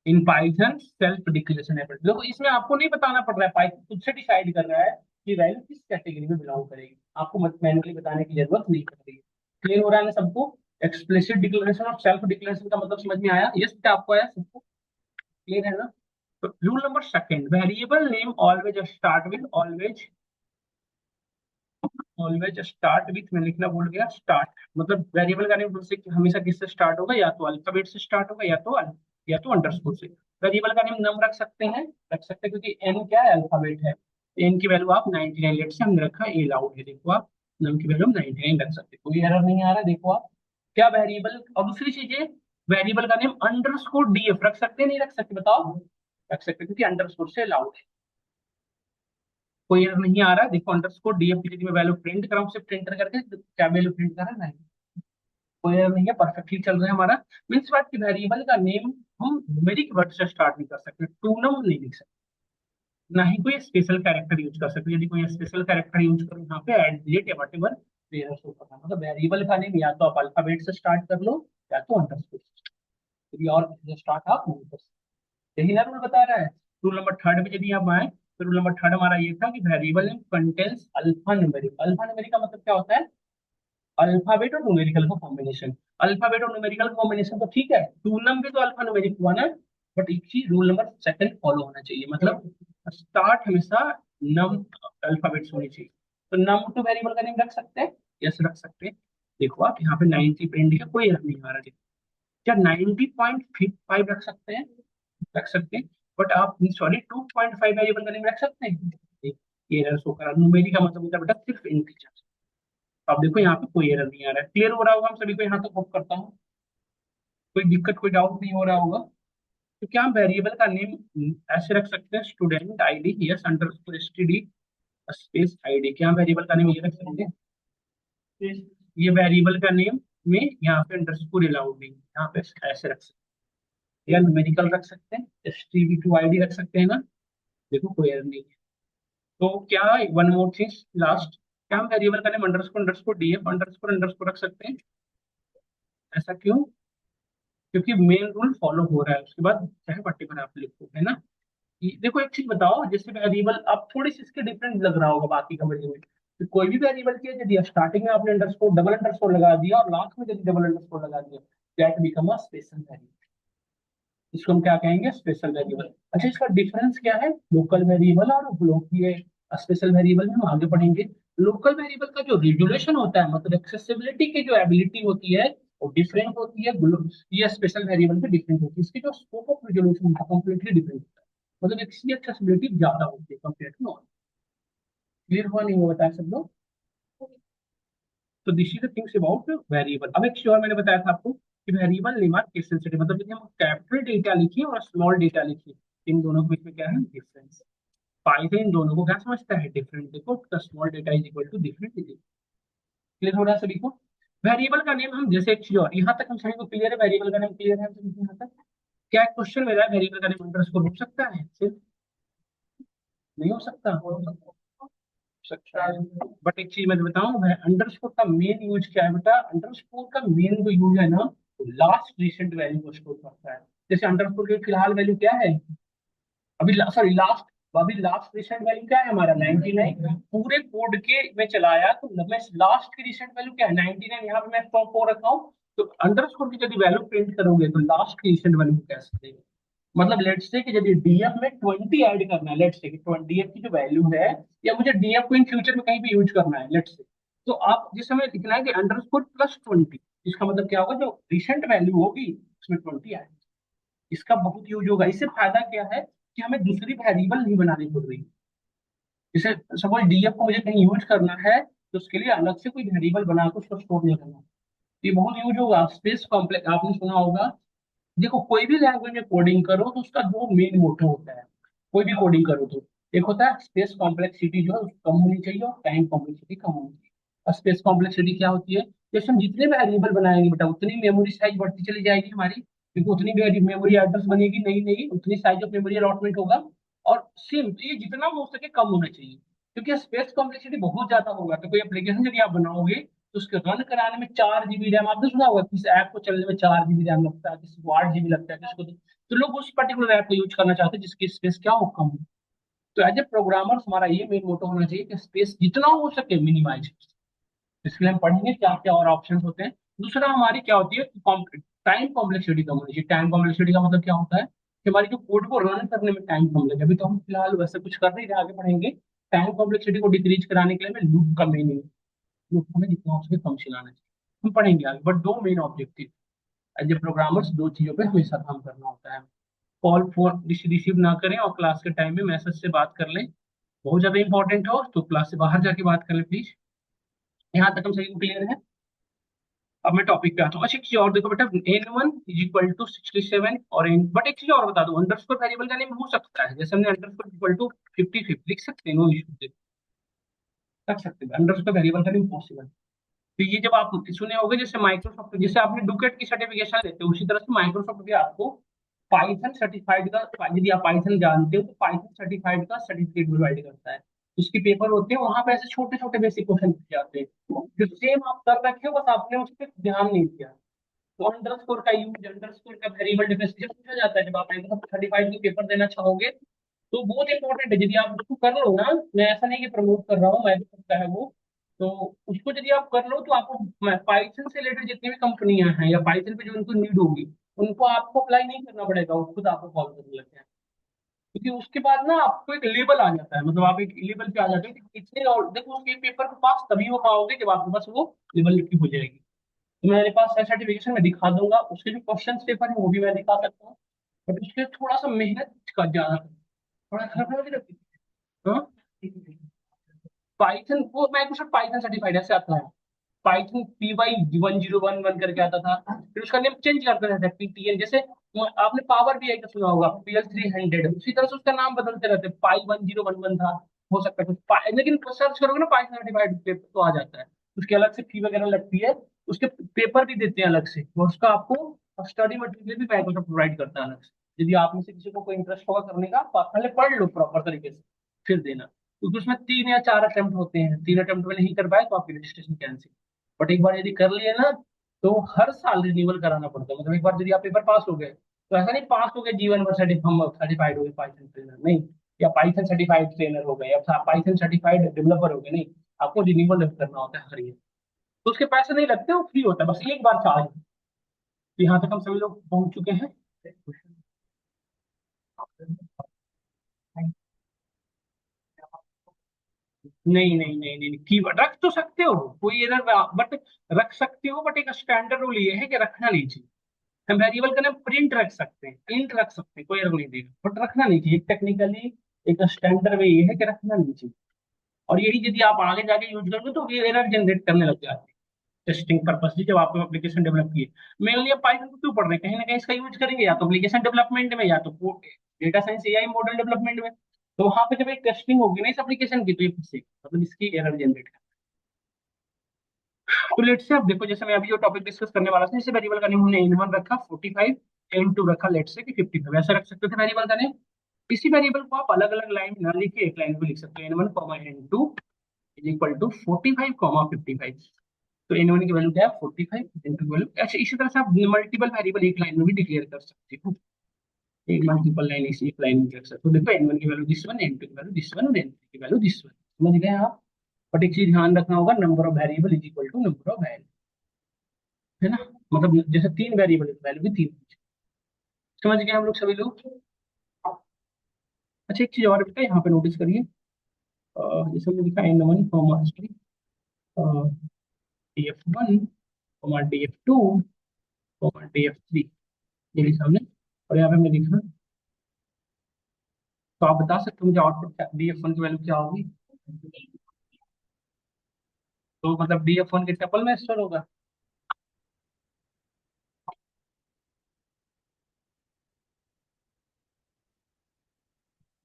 in Python, self declaration happened. देखो इसमें आपको नहीं बताना पड़ रहा है, पाइथन खुद से डिसाइड कर रहा है कि वैल्यू किस कैटेगरी में बिलोंग करेगी, आपको मैन्युअली बताने की जरूरत नहीं पड़ रही है। क्लियर हो रहा है ना सबको। एक्सप्लिसिट डिक्लेरेशन और सेल्फ डिक्लेरेशन का मतलब समझ में आया, यस क्या आपको आया सबको, क्लियर है ना। तो rule number second, variable name always start with, always start with, मैं लिखना भूल गया, स्टार्ट मतलब वेरिएबल का नेम से हमेशा किससे स्टार्ट होगा, या तो अल्फाबेट से स्टार्ट होगा या तो अंडरस्कोर से। वेरिएबल का नेम नम रख सकते हैं, क्योंकि एन क्या है, अल्फाबेट है। एन की वैल्यू आप 99 लेट से हमने रखा, ए लाउड है, देखो आप नम की वैल्यू हम 99 रख सकते हैं, कोई एरर नहीं आ रहा, देखो आप क्या वेरिएबल। और दूसरी चीज है, वेरिएबल का नेम अंडरस्कोर डीएफ रख सकते हैं नहीं रख सकते, बताओ। रख सकते हैं, क्योंकि अंडरस्कोर से अलाउड है, कोई एरर नहीं आ रहा है। देखो अंडरस्कोर डीएफ की यदि मैं वैल्यू प्रिंट कर रहा हूँ सिर्फ प्रिंटर करके, तो क्या वैल्यू प्रिंट कर रहा है, कोई एरर नहीं है, परफेक्टली चल रहा है हमारा। मीन्स बात की वेरिएबल का नेम हम न्यूमेरिक वर्ड से स्टार्ट नहीं कर सकते, टू नम नहीं लिख सकते, ना ही कोई स्पेशल कैरेक्टर यूज कर सकते। यदि कोई स्पेशल कैरेक्टर यूज करो यहाँ पे एट डिलीट या वट एवर, एरर शो करना। मतलब वेरिएबल का नेम या तो आप अल्फाबेट से स्टार्ट कर लो या तो अंडरस्कोर से, यदि और स्टार्ट आप नहीं कर सकते। यही ना रूल बता रहा है। रूल नंबर थर्ड में यदि आप आए तो रूल नंबर थर्ड हमारा ये था कि variable contains alpha numeric. Alpha numeric का मतलब क्या होता है, अल्फाबेट और न्यूमेरिकल का कॉम्बिनेशन। अल्फाबेट और न्यूमेरिकल कॉम्बिनेशन तो ठीक है, टू नम भी तो अल्फा न्यूमेरिक हुआ ना, बट एक चीज रूल नंबर सेकंड फॉलो होना चाहिए, मतलब स्टार्ट हमेशा नम अल्फाबेट से होनी चाहिए। तो नम टू वेरिएबल का नेम रख सकते हैं, यस रख सकते हैं। देखो आप यहाँ पे 90 प्रिंट है, कोई एरर नहीं आ रहा है। क्या 90.5 रख सकते हैं, रख सकते हैं, बट आप सॉरी 2.5 वेरिएबल का नेम रख सकते हैं, ये एरर शो करा। न्यूमेरिक का मतलब होता है बेटा सिर्फ इंटीजर। अब देखो यहाँ पे कोई एरर नहीं आ रहा है, क्लियर हो रहा होगा हम सभी को, यहाँ तक होप करता हूँ कोई दिक्कत कोई डाउट नहीं हो रहा होगा। तो क्या हम वेरिएबल का नेम ऐसे रख सकते हैं, student ID yes underscore STD space ID, क्या हम वेरिएबल का नेम ये रख सकते हैं, ये वेरिएबल का नेम में यहाँ पे अंडरस्कोर अलाउड नहीं, यहाँ पे ऐसे रख सकते हैं, या न्यूमेरिकल रख सकते हैं, एसटीडी टू आईडी रख सकते हैं ना, देखो कोई एरर नहीं है। तो क्या, वन मोर थिंग लास्ट, क्या हम वेरिएबल का name underscore underscore DF underscore underscore रख सकते हैं, ऐसा क्यों, क्योंकि मेन रूल फॉलो हो रहा है, उसके बाद चाहे वटेवर आप लिखो, है ना। देखो एक चीज बताओ, जैसे वेरिएबल आप थोड़ी सी इसके डिफरेंट लग रहा होगा बाकी कंपनी में, कि कोई भी वेरिएबल की यदि स्टार्टिंग में आपने अंडरस्कोर डबल अंडरस्कोर लगा दिया और लास्ट में यदि डबल अंडरस्कोर लगा दिया, that become a special variable, इसको हम क्या कहेंगे, स्पेशल वेरिएबल। अच्छा इसका डिफरेंस क्या है, लोकल वेरिएबल और ये स्पेशल वेरिएबल में हम आगे पढ़ेंगे। लोकल वेरिएबल का जो रिजोल्यूशन होता है, मतलब एक्सेसिबिलिटी की जो एबिलिटी होती है वो डिफरेंट होती है, ये स्पेशल वेरिएबल में डिफरेंट होती है, इसकी जो scope of resolution completely different होता है, मतलब इसकी एक्सेसिबिलिटी ज्यादा होती है कंपेयर टू नॉन। क्लियर हुआ नहीं हुआ बताया सब लोग। तो this is the things about variable. अब एक चीज और मैंने बताया था आपको कि variable name are case sensitive, मतलब यदि हम कैपिटल डेटा लिखिए और स्मॉल डेटा लिखिए, इन दोनों के बीच में क्या है डिफरेंस, पाइथन इन दोनों को क्या समझता है, डिफरेंट। देखो small data is equal to different. Clear हो रहा है सभी को। वेरिएबल का नेम हम जैसे एक चीज और, यहाँ तक हम सभी को क्लियर है, वेरिएबल का नेम क्लियर है हम सभी को यहाँ तक। क्या क्वेश्चन मेरा है, वेरिएबल का नेम अंडरस्कोर हो सकता है सिर्फ, नहीं हो सकता, सकता है। बट एक चीज मैं बताऊं, अंडरस्कोर का मेन यूज क्या है बेटा, अंडरस्कोर का मेन जो यूज है ना, लास्ट रिसेंट वैल्यू को स्टोर करता है। जैसे अंडरस्कोर की फिलहाल वैल्यू क्या है, अभी सॉरी लास्ट, अभी लास्ट रिसेंट वैल्यू क्या है हमारा 99, पूरे कोड के में चलाया तो मैं लास्ट की रिसेंट वैल्यू क्या है 99, यहाँ पे मैं स्टॉप हो रखा हूँ। तो अंडरस्कोर की यदि वैल्यू प्रिंट करोगे तो लास्ट की रिसेंट वैल्यू कैसे देगा, मतलब लेट्स से कि यदि डीएफ में 20 ऐड करना है, लेट्स से कि 20 डीएफ की जो वैल्यू है, या मुझे डीएफ को इन फ्यूचर में कहीं भी यूज करना है लेट्स से, तो आप जिस समय लिखना है कि अंडरस्कोर +20, इसका मतलब क्या होगा, जो रिसेंट वैल्यू होगी उसमें 20 आएगा। इसका बहुत यूज होगा। इससे फायदा क्या है कि हमें दूसरी वेरिएबल नहीं बनानी पड़ रही। जैसे सपोज डीएफ को मुझे कहीं यूज करना है, तो उसके लिए अलग से कोई वेरिएबल बना के उसको स्टोर नहीं करना। ये बहुत यूज होगा। स्पेस कॉम्प्लेक्स आपने सुना होगा। देखो कोई भी लैंग्वेज में कोडिंग करो तो उसका दो मेन मोटो होता है। कोई भी कोडिंग करो तो एक होता है स्पेस कॉम्प्लेक्सिटी, जो है उसको कम होनी चाहिए, और टाइम कॉम्प्लेक्सिटी कम होनी चाहिए। और स्पेस कॉम्प्लेक्सिटी क्या होती है? जैसे हम जितने वेरिएबल बनाएंगे बेटा, उतनी मेमोरी साइज बढ़ती चली जाएगी हमारी, क्योंकि उतनी मेमोरी एड्रेस बनेगी नई नई, उतनी साइज ऑफ मेमोरी अलॉटमेंट होगा। और सेम ये जितना हो सके कम होना चाहिए, क्योंकि स्पेस कॉम्प्लेक्सिटी बहुत ज्यादा होगा तो कोई एप्लीकेशन यदि आप बनाओगे तो उसके रन कराने में 4 GB रैम, आपने सुना होगा किस ऐप को चलने में 4 GB रैम लगता है, किसी को 8 GB लगता है, किसको तो लोग उस पर्टिकुलर ऐप को यूज करना चाहते हैं जिसकी स्पेस क्या हो, कम हो। तो एज ए प्रोग्रामर्स हमारा ये मेन मोटो होना चाहिए कि स्पेस जितना हो सके मिनिमाइज। इसके लिए हम पढ़ेंगे क्या क्या और ऑप्शंस होते हैं। दूसरा हमारी क्या होती है, टाइम कॉम्प्लेक्सिटी कम होनी चाहिए। टाइम कॉम्प्लेक्सिटी का मतलब क्या होता है कि हमारी जो कोड को रन करने में टाइम कम लगे। अभी तो हम फिलहाल वैसे कुछ कर नहीं रहे, आगे पढ़ेंगे। टाइम कॉम्प्लेक्सिटी को डिक्रीज कराने के लिए हमें लूप का मीनिंग, लूप हमें जितना हो सके कम चलाना चाहिए। हम पढ़ेंगे आगे, बट दो main objective as a programmers, दो चीजों पे हमेशा काम करना होता है। कॉल फोन रिसीव ना करें, और क्लास के टाइम में मैसेज से बात कर लें। बहुत ज्यादा इंपॉर्टेंट हो तो क्लास से बाहर जाके बात कर लें प्लीज। यहाँ तक हम सही क्लियर है। अब मैं टॉपिक पे आता हूँ। अच्छा एक चीज और देखो बेटा, N1 = 67, और एन, बट एक चीज और बता दो, अंडरस्कोर वेरिएबल का नेम हो सकता है, जैसे हमने अंडरस्कोर =55 लिख सकते हैं, नो इशू, रख सकते हैं अंडरस्कोर वेरिएबल का नेम पॉसिबल। तो ये जब आप सुने होंगे, जैसे माइक्रोसॉफ्ट, जैसे आपने डुकेट की सर्टिफिकेशन लेते हो, उसी तरह से माइक्रोसॉफ्ट भी आपको पाइथन सर्टिफाइड का, यदि आप पाइथन जानते हो तो पाइथन सर्टिफाइड का सर्टिफिकेट प्रोवाइड करता है। उसके पेपर होते हैं, वहां पे ऐसे छोटे छोटे बेसिक क्वेश्चन पूछे जाते हैं जो सेम आप कर रखे हो, बस आपने उस पर ध्यान नहीं दिया। तो अंडरस्कोर का यूज, अंडरस्कोर का वेरिएबल डिफरेंशिएशन पूछा जाता है जब आप माइक्रोसॉफ्ट सर्टिफाइड के पेपर देना चाहोगे। तो बहुत इंपॉर्टेंट है, यदि आप उसको कर लो ना, मैं ऐसा नहीं कि प्रमोट कर रहा हूँ, मैं भी करता है वो। तो उसको यदि आप कर लो तो आपको पाइथन से रिलेटेड जितनी भी कंपनियां हैं या पाइथन पे जो उनको नीड होगी, उनको आपको अप्लाई नहीं करना पड़ेगा, वो खुद आपको कॉल करने लगते हैं। क्योंकि उसके बाद ना आपको एक लेबल आ जाता है, मतलब आप एक लेवल पे आ जाते हो कि इतने, और देखो उसके पेपर के पास तभी हो पाओगे जब आपके पास वो लेवल लिखी हो जाएगी। तो मेरे पास है सर्टिफिकेशन, मैं दिखा दूंगा, उसके जो क्वेश्चन पेपर है वो भी मैं दिखा सकता हूँ। बट उसके लिए थोड़ा सा मेहनत का ज्यादा, थोड़ा खराब, हाँ। पाइथन वो माइक्रोसॉफ्ट पाइथन सर्टिफाइड ऐसे आता है। पाइथन PY 1011 करके आता था, फिर उसका नेम चेंज करते रहते हैं PTN, जैसे आपने पावर BI का सुना होगा PL 300, उसी तरह से उसका नाम बदलते रहते हैं। पाई 1011 था, हो सकता है कुछ लेकिन सर्च करोगे ना पाइथन सर्टिफाइड पेपर तो आ जाता है। उसकी अलग से फी वगैरह लगती है, उसके पेपर भी देते हैं अलग से, और उसका आपको स्टडी मटेरियल भी माइक्रोसॉफ्ट प्रोवाइड करता है अलग से। यदि आप में से किसी को कोई इंटरेस्ट होगा करने का, तो आप पहले पढ़ लो प्रॉपर तरीके से, फिर देना। क्योंकि उसमें 3 या 4 अटेम्प्ट होते हैं, 3 अटेम्प्ट में नहीं कर पाए तो आपकी रजिस्ट्रेशन कैंसिल। बट एक बार यदि कर लिए ना, तो हर साल रिन्यूअल कराना पड़ता है। मतलब एक बार यदि आप पेपर पास हो गए, तो ऐसा नहीं पास हो गए जीवन भर सर्टिफाइड हो गए पाइथन ट्रेनर, नहीं, या पाइथन सर्टिफाइड ट्रेनर हो गए, या पाइथन सर्टिफाइड डेवलपर हो गए, नहीं, आपको रिन्यूअल करना होता है हर ईयर। तो उसके पैसे नहीं लगते, वो फ्री होता है, बस एक बार चार्ज। तो यहाँ तक हम सभी लोग पहुंच चुके हैं। नहीं नहीं नहीं नहीं, कीवर्ड रख तो सकते हो, कोई एरर, बट रख सकते हो, बट एक स्टैंडर्ड रूल ये है कि रखना नहीं चाहिए। हम वेरिएबल का नाम प्रिंट रख सकते हैं, इंट रख सकते हैं, कोई एरर नहीं देगा, बट रखना नहीं चाहिए। टेक्निकली एक स्टैंडर्ड वे ये है कि रखना नहीं चाहिए। और यही यदि आप आगे जाके यूज करोगे तो ये एरर जनरेट करने लग जाते हैं टेस्टिंग पर्पस से, जब आपने एप्लीकेशन डेवलप की है। मेनली आप पाइथन को क्यों पढ़ रहे हैं, कहीं ना कहीं इसका यूज करेंगे, या तो एप्लीकेशन डेवलपमेंट में, या तो data science AI model development में। तो वहां पे जब एक टेस्टिंग होगी ना इस एप्लीकेशन की, तो ये फंसेगी, मतलब इसकी एरर जनरेट। तो लेट से अब देखो, जैसे मैं अभी जो टॉपिक डिस्कस करने वाला था, जैसे वेरिएबल का नेम हमने N1 रखा 45, N2 रखा लेट से कि 55, ऐसा रख सकते थे वेरिएबल का नेम। इसी वेरिएबल को आप अलग अलग लाइन ना लिख के एक लाइन में लिख सकते हो, N1, N2 = 45, 55। तो N1 की वैल्यू क्या है 45, N2 की वैल्यू, अच्छा इसी तरह से आप मल्टीपल वेरिएबल एक लाइन में भी डिक्लेयर कर सकते हो। एक मल्टीपल लाइन इसी एक लाइन में रख सकते हो। देखो N1 की वैल्यू दिस 1, N2 की वैल्यू दिस 1, और N3 की वैल्यू दिस 1। समझ गए आप? बट एक चीज ध्यान रखना होगा, number of variable = number of value, है ना। मतलब जैसे 3 वेरिएबल वैल्यू भी 3। समझ गए हम लोग सभी लोग? अच्छा एक चीज और बेटा यहाँ पे नोटिस करिए, जैसे हमने लिखा N1, DF1, DF2, DF3, ये लिखा हमने। और यहाँ पे हमने लिखा। तो आप बता सकते हो मुझे आउटपुट DF1 की वैल्यू क्या होगी? तो मतलब DF1 के टपल में स्टोर होगा।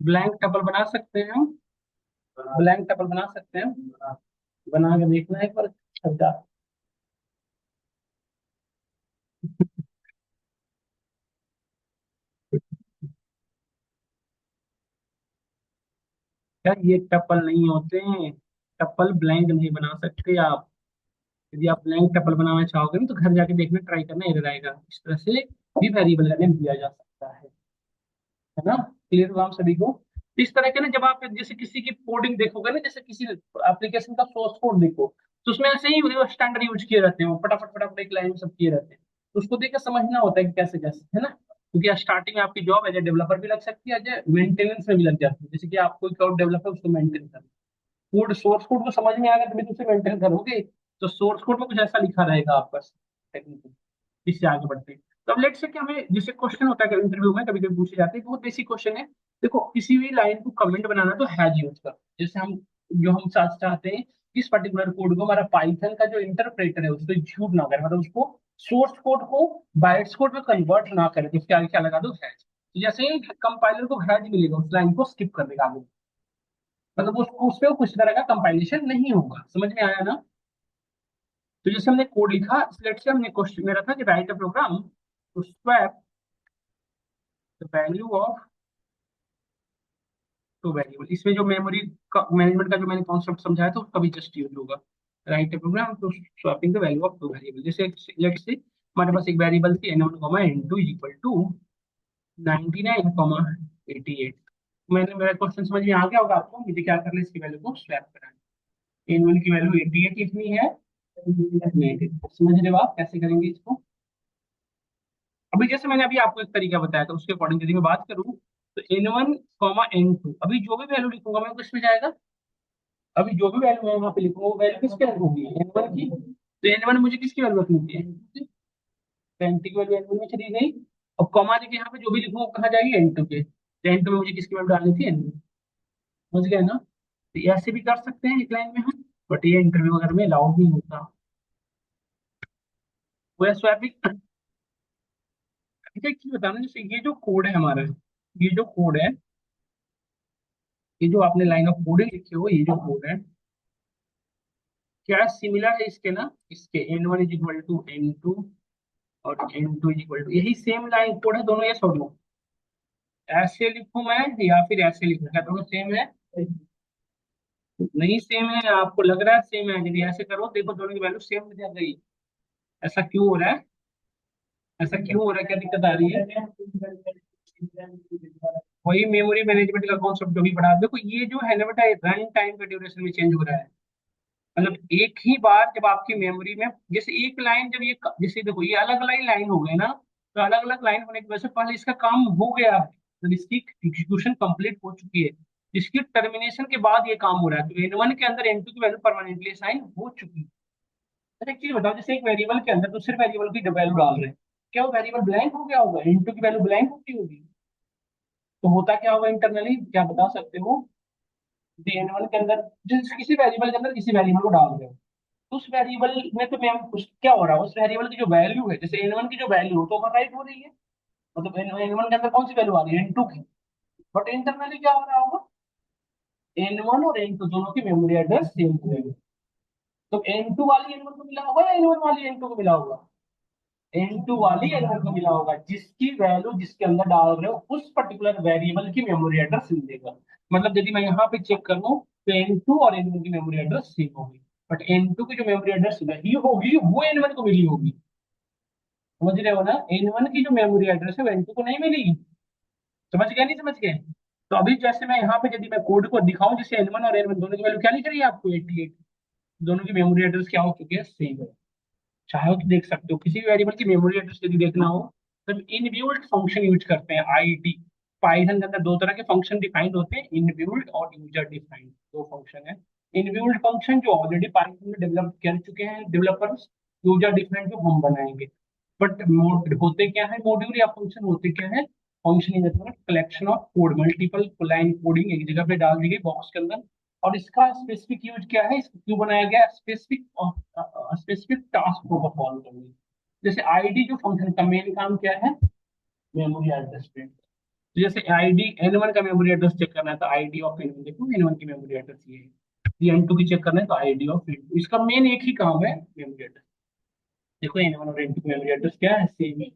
ब्लैंक टपल बना सकते हैं हम। ब्लैंक टपल बना सकते हैं। बना के देखना है एक बार। अच्छा। यार ये टपल नहीं होते हैं। टपल ब्लैंक नहीं बना सकते आप। यदि आप ब्लैंक टपल बनाना चाहोगे ना तो घर जाके देखना, ट्राई करना, एरर आएगा। इस तरह से भी वेरिएबल का नेम दिया जा सकता है ना? क्लियर हुआ हम सभी को? तो इस तरह के ना, जब आप जैसे किसी की कोडिंग देखोगे ना, जैसे किसी एप्लीकेशन का सोर्स कोड देखो, तो उसमें ऐसे ही स्टैंडर्ड यूज किए रहते हैं, वो फटाफट फटाफट एक लाइन में सब किए रहते हैं। तो उसको देख के समझना होता है कि कैसे कैसे, है ना? क्योंकि स्टार्टिंग में आपकी जॉब एज ए डेवलपर भी लग सकती है, एज ए मेंटेनेंस में भी लग जाती है। जैसे कि आप कोई क्लाउड डेवलपर, उसको मेंटेन करना, कोड सोर्स कोड को समझ में आ गया तभी तो उसे मेंटेन करोगे। तो सोर्स कोड में कुछ ऐसा लिखा रहेगा आपका टेक्निकल। इससे आगे बढ़ते हैं। तो अब लेट्स से कि हमें जैसे क्वेश्चन होता है इंटरव्यू में, कभी कभी पूछे जाते हैं, बहुत बेसिक क्वेश्चन है। देखो, किसी भी लाइन को कमेंट बनाना तो हैज यूज कर। जैसे हम, जो हम साथ चाहते हैं, इस पर्टिकुलर कोड को हमारा पाइथन का जो इंटरप्रेटर है उसको एग्जीक्यूट ना करे, मतलब उसको सोर्स कोड को बाइट्स कोड में कन्वर्ट ना करे, तो उसके आगे क्या लगा दो, हैज। तो जैसे ही कंपाइलर को हैज मिलेगा, उस लाइन को स्किप कर देगा आगे। मतलब उसको उस पर कुछ तरह का कंपाइलेशन नहीं होगा। समझ में आया ना? तो जैसे हमने कोड लिखा, लेट्स से हमने क्वेश्चन मेरा था कि write a program to swap the value of two variable. इसमें जो मेमोरी का मैनेजमेंट का जो मैंने कॉन्सेप्ट समझाया था उसका भी जस्ट यूज होगा। Write a program to swapping the value of two variable. जैसे लेट्स से हमारे पास एक वेरिएबल थी n1 n2 इक्वल टू 99 88। मैंने, मेरा क्वेश्चन समझ में आ गया होगा आपको। मुझे क्या करना है, इसकी वैल्यू को स्वैप करना है। n1 की वैल्यू 88 कितनी है? 88। समझ रहे हो आप कैसे करेंगे इसको? अभी जैसे मैंने अभी आपको एक तरीका बताया था, उसके अकॉर्डिंग यदि मैं बात करूं, तो n1 n2, अभी जो भी वैल्यू लिखूंगा मैं, किस में जाएगा? अभी जो भी वैल्यू मैं वहां पे लिखूंगा वो वैल्यू किसके अंदर होगी, n1 की। तो n1 मुझे किसकी वैल्यू रखनी थी, n2 की। तो n2 की वैल्यू n1 में चली गई। अब कॉमा देके यहाँ पे जो भी लिखूंगा वो कहाँ जाएगी, n2 के। तो n2 में मुझे किसकी वैल्यू डालनी थी, n1। समझ गए ना? तो ये ऐसे भी कर सकते हैं एक लाइन में हम, बट ये इंटरव्यू वगैरह में अलाउड नहीं होता। वो है स्वैपिंग। अच्छा, एक चीज बताना, जैसे ये जो कोड है हमारा, ये जो कोड है, ये जो आपने लाइन ऑफ कोडिंग लिखी हो, ये जो कोड है, क्या सिमिलर है इसके ना, इसके n1 is equal to n2 और n2 इज इक्वल टू, यही सेम लाइन कोड है दोनों, ये छोड़। ऐसे लिखूं मैं या फिर ऐसे लिखूं, क्या दोनों सेम है? नहीं सेम है, आपको लग रहा है सेम है। यदि ऐसे करो, देखो दोनों की वैल्यू सेम हो गई। ऐसा क्यों हो रहा है? ऐसा क्यों हो रहा है, क्या दिक्कत आ रही है? वही मेमोरी मैनेजमेंट का कॉन्सेप्ट जो भी पढ़ा, देखो ये जो है ना बेटा, रन टाइम का ड्यूरेशन में चेंज हो रहा है। मतलब एक ही बार जब आपकी मेमोरी में, जैसे एक लाइन, जब ये जैसे देखो ये अलग अलग लाइन हो गए ना, तो अलग अलग लाइन होने की वजह से पहले इसका काम हो गया है, तो इसकी एग्जीक्यूशन कंप्लीट हो चुकी है। इसकी टर्मिनेशन के बाद ये काम हो रहा है, तो n1 के अंदर n2 की वैल्यू परमानेंटली असाइन हो चुकी है। अच्छा, एक चीज बताओ, जैसे एक वेरिएबल के अंदर दूसरे वेरिएबल की वैल्यू डाल रहे हैं, क्या वो वेरिएबल ब्लैंक हो गया होगा, n2 की वैल्यू ब्लैंक होगी? तो होता क्या होगा इंटरनली, क्या बता सकते हो? n1 के अंदर, जिस किसी वेरिएबल के अंदर किसी वेरिएबल को डाल रहे हो, तो उस वेरिएबल में तो मैम कुछ क्या हो रहा है, उस वेरिएबल की जो वैल्यू है, जैसे n1 की जो वैल्यू हो तो ओवरराइट हो रही है। मतलब n1 के अंदर कौन सी वैल्यू आ रही है, n2 की। बट इंटरनली क्या हो रहा होगा, n1 और n2 दोनों की मेमोरी एड्रेस सेम हो जाएगी। तो n2 वाली n1 को मिला होगा या n1 वाली n2 को मिला होगा? n2 वाली n1 को मिला होगा, जिसकी वैल्यू जिसके अंदर डाल रहे हो उस पर्टिकुलर वेरिएबल की मेमोरी एड्रेस मिलेगा। मतलब यदि मैं यहाँ पे चेक कर लूँ, तो n2 और n1 की मेमोरी एड्रेस सेम होगी, बट n2 की जो मेमोरी एड्रेस नहीं होगी वो n1 को मिली होगी। समझ रहे हो ना? n1 की जो मेमोरी एड्रेस है वो n2 को नहीं मिली। समझ गए, नहीं समझ गए? तो अभी जैसे मैं यहाँ पे यदि मैं कोड को दिखाऊं, जैसे n1 और n1 दोनों की वैल्यू क्या लिख रही है आपको, 88। दोनों की मेमोरी एड्रेस क्या हो चुकी है, सेम है। चाहे तो देख सकते हो, किसी भी वेरिएबल की मेमोरी एड्रेस यदि देखना हो तो इनबिल्ट फंक्शन यूज करते हैं, आईडी। पाइथन के अंदर दो तरह के फंक्शन डिफाइंड होते हैं, इनबिल्ट और यूजर डिफाइंड, दो फंक्शन है। इनबिल्ट फंक्शन जो ऑलरेडी पाइथन में डेवलप कर चुके हैं डेवलपर्स, यूजर डिफाइंड जो हम बनाएंगे। बट होते क्या है मॉड्यूल या फंक्शन, होते क्या है function in collection of code, multiple line coding एक जगह पे डाल दी गई बॉक्स के अंदर। और इसका स्पेसिफिक यूज क्या है, इसको क्यों बनाया गया, स्पेसिफिक स्पेसिफिक टास्क को परफॉर्म करने। जैसे आईडी जो फंक्शन का मेन काम क्या है, मेमोरी एड्रेस प्रिंट। तो जैसे आईडी एन वन का मेमोरी एड्रेस चेक करना है तो आईडी ऑफ एन वन, देखो एन वन की मेमोरी एड्रेस ये है। एन टू की चेक करना है तो आईडी ऑफ एन टू। इसका मेन एक ही काम है मेमोरी एड्रेस। देखो एन वन और एन टू की मेमोरी एड्रेस क्या है, सेम है।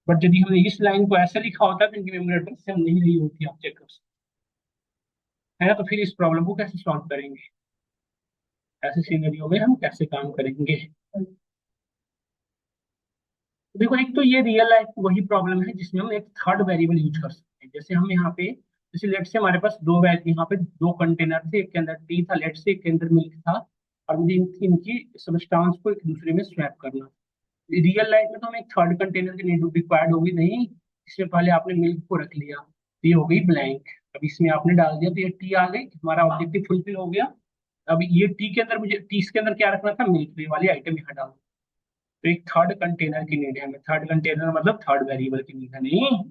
बट यदि हमने इस लाइन को ऐसे लिखा होता है तो इनकी मेमोरी एड्रेस सेम नहीं रही होती, आप चेक कर सकते हैं ना। तो फिर इस प्रॉब्लम को कैसे सॉल्व करेंगे, ऐसे सिनेरियो में हम कैसे काम करेंगे। देखो एक तो ये रियल लाइफ वही प्रॉब्लम है जिसमें हम एक थर्ड वेरिएबल यूज कर सकते हैं। जैसे हम यहाँ पे, जैसे लेट से हमारे पास दो वैल यहाँ पे दो कंटेनर थे, एक के अंदर टी था लेट से, एक के अंदर मिल्क था, और मुझे इनकी सब्सटेंस को एक दूसरे में स्वैप करना। रियल लाइफ में तो हमें एक थर्ड कंटेनर की नीड रिक्वायर्ड होगी नहीं। इसमें पहले आपने मिल्क को रख लिया तो ये हो गई ब्लैंक। अब इसमें आपने डाल दिया तो ये टी आ गई, हमारा ऑब्जेक्टिव फुलफिल हो गया। अब ये टी के अंदर मुझे टी के अंदर क्या रखना था, मिल्क, ये वाली आइटम यहाँ डाल। तो एक थर्ड कंटेनर की नीड है हमें, थर्ड कंटेनर मतलब थर्ड वेरिएबल की नीड है नहीं।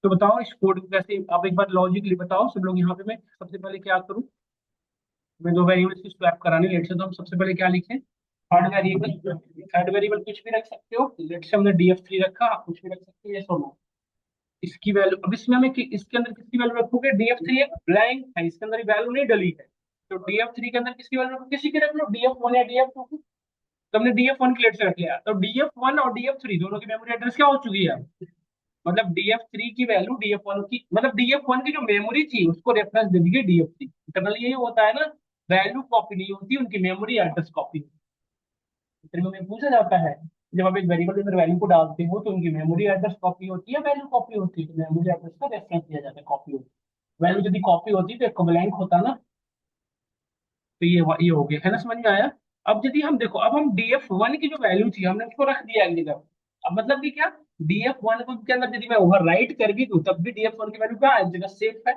तो बताओ इस कोड को कैसे, आप एक बार लॉजिकली बताओ सब लोग यहाँ पे। मैं सबसे पहले क्या करूँ, मैं दो वेरिएबल्स की स्वैप करानी लेट से, तो हम सबसे पहले क्या लिखें, थर्ड वेरिएबल। थर्ड वेरिएबल कुछ भी रख सकते हो, लेट से हमने df3 रखा, आप कुछ भी रख सकते हो, ये सुनो। इसकी वैल्यू, अब इसमें हमें इसके अंदर किसकी वैल्यू रखोगे, df3 एक ब्लैंक है, इसके अंदर वैल्यू नहीं डली है। तो df3 के अंदर किसकी वैल्यू रखो, किसी की रख लो, df1 या df2 की। तो हमने df1 की लेट से रख लिया, तो df1 और df3 दोनों की मेमोरी एड्रेस क्या हो चुकी है, मतलब df3 की वैल्यू df1 की, मतलब df1 की जो मेमोरी थी उसको रेफरेंस दे दीजिए df3। इंटरनली यही होता है ना, वैल्यू कॉपी नहीं होती, उनकी मेमोरी एड्रेस कॉपी। इंटरव्यू में पूछा जाता है, जब आप एक वेरिएबल के अंदर वैल्यू को डालते हो तो उनकी मेमोरी एड्रेस कॉपी होती है, वैल्यू कॉपी होती है, तो मेमोरी एड्रेस का रेफरेंस दिया जाता है, कॉपी होती है। वैल्यू यदि कॉपी होती तो एक ब्लैंक होता ना। तो ये हो गया है ना, समझ में आया। अब यदि हम देखो, अब हम df1 की जो वैल्यू थी हमने उसको रख दिया एक जगह। अब मतलब कि क्या, df1 को के अंदर यदि मैं ओवर राइट कर भी दूं तब भी df1 की वैल्यू क्या है, एक जगह सेफ है।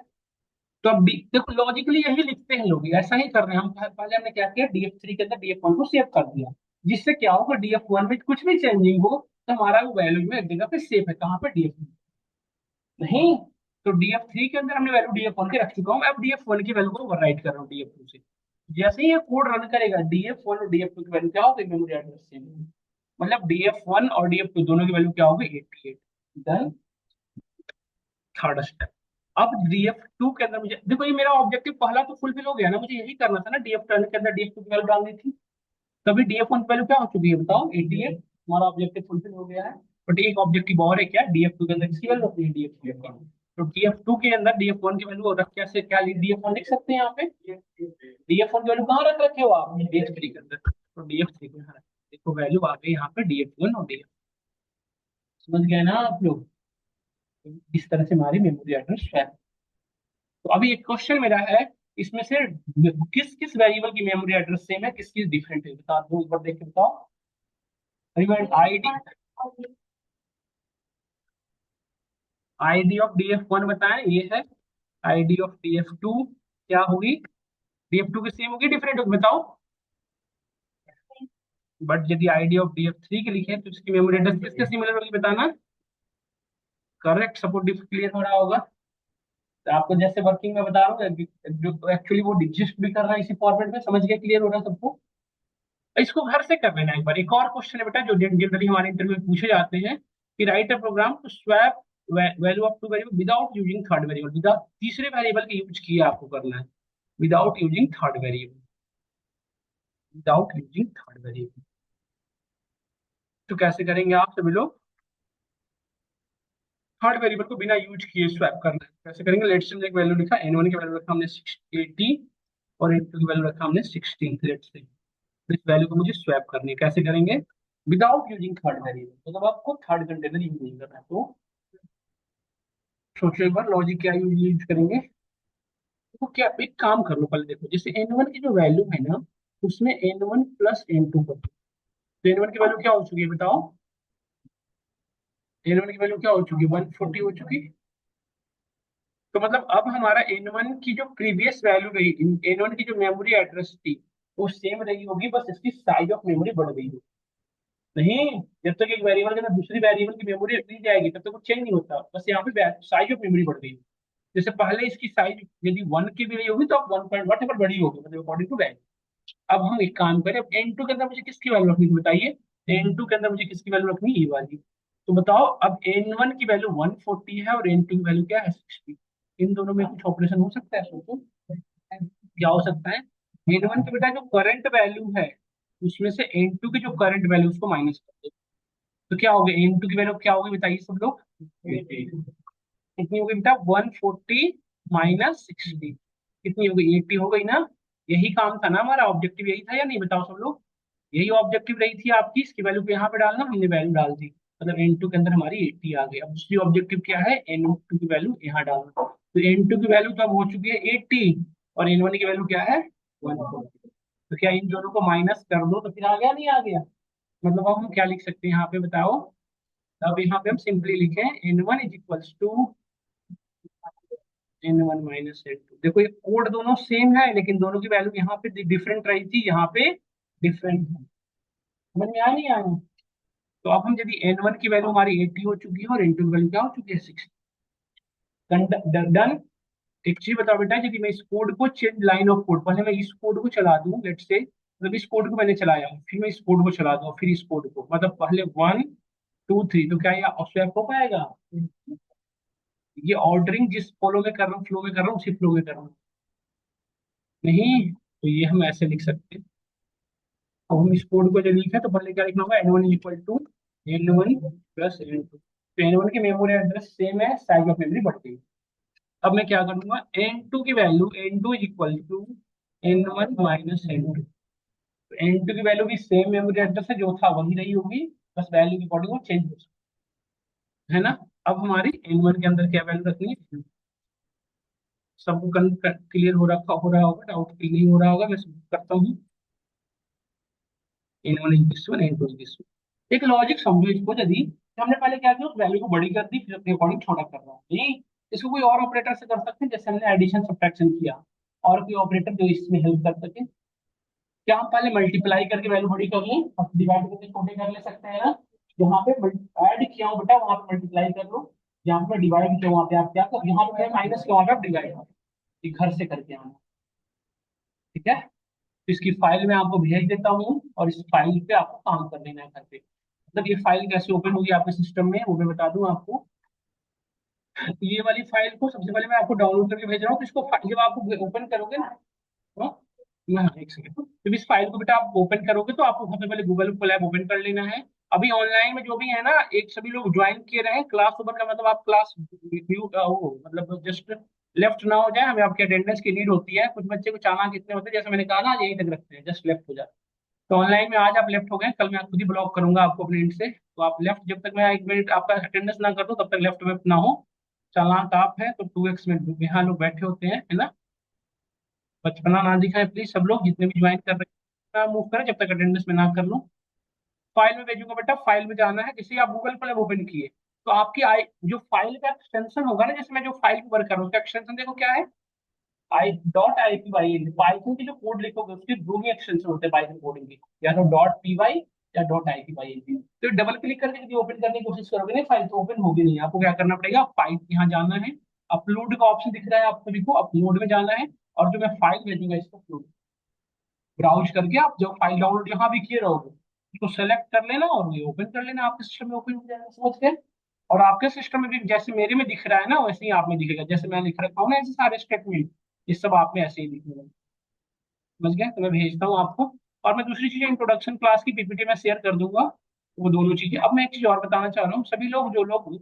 तो अब देखो लॉजिकली यही लिखते हैं लोग, ऐसा ही कर रहे हैं हम। पहले हमने क्या किया, df3 के अंदर df1 को सेव कर दिया, जिससे क्या होगा df1 में कुछ भी चेंजिंग हो तो हमारा वो वैल्यू में एक जगह पे सेफ है, कहाँ पे, df नहीं। तो df3 के अंदर हमने वैल्यू df1 की रख चुका हूँ, अब df1 की वैल्यू को ओवरराइट कर रहा हूँ df2 से। जैसे ही ये कोड रन करेगा df1 और df2 की वैल्यू क्या होगी, मेमोरी एड्रेस सेम। मतलब df1 और df2 दोनों की वैल्यू क्या होगी, 88। देन थर्ड स्टेप, अब df2 के अंदर मुझे देखो, ये मेरा ऑब्जेक्टिव पहला तो फुलफिल हो गया ना, मुझे यही करना था ना, df2 के अंदर df2 की वैल्यू डालनी थी। तभी df1 की वैल्यू क्या हो चुकी है बताओ, 88। हमारा ऑब्जेक्टिव फुलफिल हो गया है। बट एक ऑब्जेक्टिव और है क्या, df2 के अंदर किसकी वैल्यू होती है, df2 की। तो df2 के अंदर df1 की वैल्यू रख, कैसे क्या df1 लिख सकते हैं यहाँ पे, df1 की वैल्यू कहाँ रख रखे हो आप, df3 के अंदर, तो df3 को यहाँ रख। देखो वैल्यू आ गई यहाँ पे df1 और df, समझ गए ना आप लोग। इस तरह से हमारी मेमोरी एड्रेस है। तो अभी एक क्वेश्चन मेरा है, इसमें से किस किस वेरिएबल की मेमोरी एड्रेस सेम है, किस किस डिफरेंट है, बता दो एक बार देख के बताओ। आईडी, आईडी ऑफ df1 बताएं ये है, आईडी ऑफ df2 क्या होगी, df2 की सेम होगी डिफरेंट होगी बताओ। बट यदि आईडी ऑफ df3 की लिखे तो इसकी मेमोरी एड्रेस किसके सिमिलर होगी बताना। करेक्ट, सपोर्ट डिफ क्लियर हो रहा होगा। तो आपको जैसे वर्किंग में बता रहा हूँ, जो एक्चुअली वो एग्जिस्ट भी कर रहा है इसी फॉर्मेट में, समझ गए, क्लियर हो रहा है सबको। इसको घर से कर लेना एक बार। एक और क्वेश्चन है बेटा जो जनरली हमारे इंटरव्यू में पूछे जाते हैं, कि write a program to swap value of two variable without using third variable, without तीसरे वेरिएबल का यूज किया आपको करना है, without using third variable, without using third variable. तो कैसे करेंगे आप सभी लोग, थर्ड वेरिएबल को बिना यूज किए स्वैप करना है, कैसे करेंगे। लेट्स से एक वैल्यू लिखा, n1 की वैल्यू रखा हमने 80 और n2 की वैल्यू रखा हमने 16, लेट्स से। तो इस वैल्यू को मुझे स्वैप करनी है, कैसे करेंगे, विदाउट यूजिंग थर्ड वेरिएबल, मतलब आपको थर्ड कंटेनर यूज नहीं करना है। तो सोचो एक बार लॉजिक क्या यूज यूज करेंगे। तो क्या, एक काम कर लो पहले, देखो जैसे n1 की जो वैल्यू है ना, उसमें n1 प्लस n2 कर दो। तो n1 की वैल्यू क्या हो चुकी है बताओ, n1 की वैल्यू क्या हो चुकी है, 140 हो चुकी। तो मतलब अब हमारा n1 की जो प्रीवियस वैल्यू रही, n1 की जो मेमोरी एड्रेस थी वो सेम रही होगी, बस इसकी साइज ऑफ मेमोरी बढ़ गई होगी। नहीं, जब तक एक वेरिएबल के अंदर दूसरी वेरिएबल की मेमोरी दी जाएगी तब तक कुछ चेंज नहीं होता, बस यहाँ पे साइज ऑफ मेमोरी बढ़ गई। जैसे पहले इसकी साइज यदि 1 की भी रही होगी तो अब 1 वट एवर बड़ी होगी, मतलब अकॉर्डिंग टू वैल्यू। अब हम एक काम करें, अब N2 के अंदर मुझे किसकी वैल्यू रखनी थी बताइए। N2 के अंदर मुझे किसकी वैल्यू रखनी है, ये वाली। तो बताओ, अब N1 की वैल्यू 140 है और N2 की वैल्यू क्या है, 60। इन दोनों में कुछ ऑपरेशन हो सकता है, सोचो क्या हो सकता है। N1 की बेटा जो करंट वैल्यू है उसमें से N2 की जो करंट वैल्यू उसको माइनस कर दो। तो क्या होगा, N2 की वैल्यू क्या होगी बताइए सब लोग। कितनी होगी बेटा, 140 माइनस 60, कितनी होगी, 80 हो गई ना। यही काम था ना हमारा, ऑब्जेक्टिव यही था या नहीं, बताओ सब लोग। यही ऑब्जेक्टिव रही थी आपकी, इसकी वैल्यू पे यहाँ पे डालना, हमने वैल्यू डाल दी, मतलब N2 के अंदर हमारी 80 आ गई। अब दूसरी ऑब्जेक्टिव क्या है, N2 की वैल्यू यहाँ डालना। तो N2 की वैल्यू तो अब हो चुकी है 80 और N1 की वैल्यू क्या है 140। तो क्या इन दोनों को माइनस कर दो तो फिर आ गया नहीं आ गया। मतलब अब हम क्या लिख सकते हैं यहाँ पे बताओ। अब यहाँ पे हम सिंपली लिखें N1 is equals to N1 minus N2। देखो ये कोड दोनों सेम है लेकिन दोनों की वैल्यू यहाँ पे डिफरेंट रही थी, यहाँ पे डिफरेंट है। समझ में आया नहीं आया। तो अब हम यदि N1 की वैल्यू हमारी 80 हो चुकी है और N2 की वैल्यू क्या हो चुकी है 60। डन। एक चीज बताओ बेटा, यदि मैं इस कोड को चेंज लाइन ऑफ कोड, पहले मैं इस कोड को चला दूं लेट से, मतलब इस कोड को मैंने चलाया फिर मैं इस कोड को चला दूं फिर इस कोड को, मतलब पहले 1 2 3, तो क्या ये स्वैप हो पाएगा। ये ऑर्डरिंग जिस फ्लो में कर रहा हूँ, फ्लो में कर रहा हूँ उसी फ्लो में कर रहा हूँ। नहीं, तो ये हम ऐसे लिख सकते हैं। अब हम इस कोड को जब लिखे तो पहले क्या लिखना होगा, N1 is equal to N1 plus N2। तो N1 की मेमोरी एड्रेस सेम है, साइज ऑफ मेमोरी बढ़ गई। अब मैं क्या करूंगा, N2 की value, N2 is equal to N1 minus N2। तो N2 की वैल्यू भी सेम मेमोरी एड्रेस है, जो था वही रही होगी, बस वैल्यू की अकॉर्डिंग वो चेंज हो सकती है ना। अब हमारी N1 के अंदर क्या वैल्यू रखनी है, सबको क्लियर हो रहा होगा, डाउट क्लियर नहीं हो रहा होगा, मैं सब करता हूँ। N1 is this one, N2 is this one. एक लॉजिक समझो इसको, यदि हमने पहले क्या किया, उस वैल्यू को बड़ी कर दी फिर अपने अकॉर्डिंग छोटा कर रहा हूँ, नहीं। इसको कोई और ऑपरेटर से कर सकते हैं, जैसे हमने एडिशन सब्ट्रैक्शन किया, और कोई ऑपरेटर जो इसमें हेल्प कर सके। क्या हम पहले मल्टीप्लाई करके वैल्यू बड़ी कर लें और डिवाइड करके छोटे कर ले सकते हैं ना। जहाँ पे ऐड किया हूँ बेटा वहां पे मल्टीप्लाई कर लो, जहाँ पे डिवाइड किया वहां पे आप क्या कर, यहाँ पे माइनस किया वहां पे आप डिवाइड कर, ये घर से करके आना। ठीक है, तो इसकी फाइल मैं आपको भेज देता हूँ और इस फाइल पे आपको काम कर लेना है घर पे। मतलब ये फाइल कैसे ओपन होगी आपके सिस्टम में वो मैं बता दूं आपको। ये वाली फाइल को सबसे पहले मैं आपको डाउनलोड करके भेज रहा हूँ, तो इसको जब आप ओपन करोगे ना, हाँ, एक सेकंड, जब इस फाइल को बेटा आप ओपन करोगे तो आपको सबसे पहले गूगल कोलैब ओपन कर लेना है। अभी ऑनलाइन में जो भी है ना, एक सभी लोग ज्वाइन किए रहे, क्लास ओपन का मतलब आप क्लास व्यू हो, मतलब जस्ट लेफ्ट ना हो जाए, हमें आपकी अटेंडेंस की नीड होती है। कुछ बच्चे को चालाक कितने होते हैं, जैसे मैंने कहा ना, आज यहीं तक रखते हैं, जस्ट लेफ्ट हो जाए। तो ऑनलाइन में आज आप लेफ्ट हो गए, कल मैं खुद ही ब्लॉक करूंगा आपको अपने एंड से, तो आप लेफ्ट, जब तक मैं 1 मिनट आपका अटेंडेंस ना कर दूं तब तक लेफ्ट में ना हो। चालाक आप है तो 2x में यहाँ लोग बैठे होते हैं, है ना। बचपना ना दिखाएं प्लीज, सब लोग जितने भी ज्वाइन कर रहे हैं मूव करें जब तक अटेंडेंस में ना कर लो। फाइल में भेजूंगा बेटा, फाइल में जाना है, जैसे ही आप गूगल पर ओपन किए तो आपकी आई जो फाइल का एक्सटेंशन होगा ना, जैसे मैं जो फाइल वर्क कर रहा हूँ उसका एक्सटेंशन देखो क्या है, .ipyl। पाइथन की जो कोड लिखोगे उसके दो ही एक्सटेंशन होते हैं पाइथन कोडिंग की, या तो .py या .ipyl। तो डबल क्लिक करके यदि ओपन करने की कोशिश करोगे ना फाइल, तो ओपन होगी नहीं। आपको क्या करना पड़ेगा, फाइल यहाँ जाना है, अपलोड का ऑप्शन दिख रहा है आप सभी को, अपलोड में जाना है, और जो मैं फाइल भेजूंगा इसको अपलोड, ब्राउज करके आप जो फाइल डाउनलोड जहां भी किए रहोगे उसको सेलेक्ट कर लेना और ये ओपन कर लेना, आपके सिस्टम में ओपन हो जाएगा, समझ गए। और आपके सिस्टम में भी जैसे मेरे में दिख रहा है ना वैसे ही आप में दिखेगा, जैसे मैं लिख रखा हूँ ना ऐसे सारे स्टेटमेंट, ये सब आप में ऐसे ही दिखेगा। समझ गए, तो मैं भेजता हूँ आपको। और मैं दूसरी चीजें इंट्रोडक्शन क्लास की पीपीटी में शेयर कर दूंगा, वो दोनों चीजें। अब मैं एक चीज और बताना चाह रहा हूँ, सभी लोग जो लोग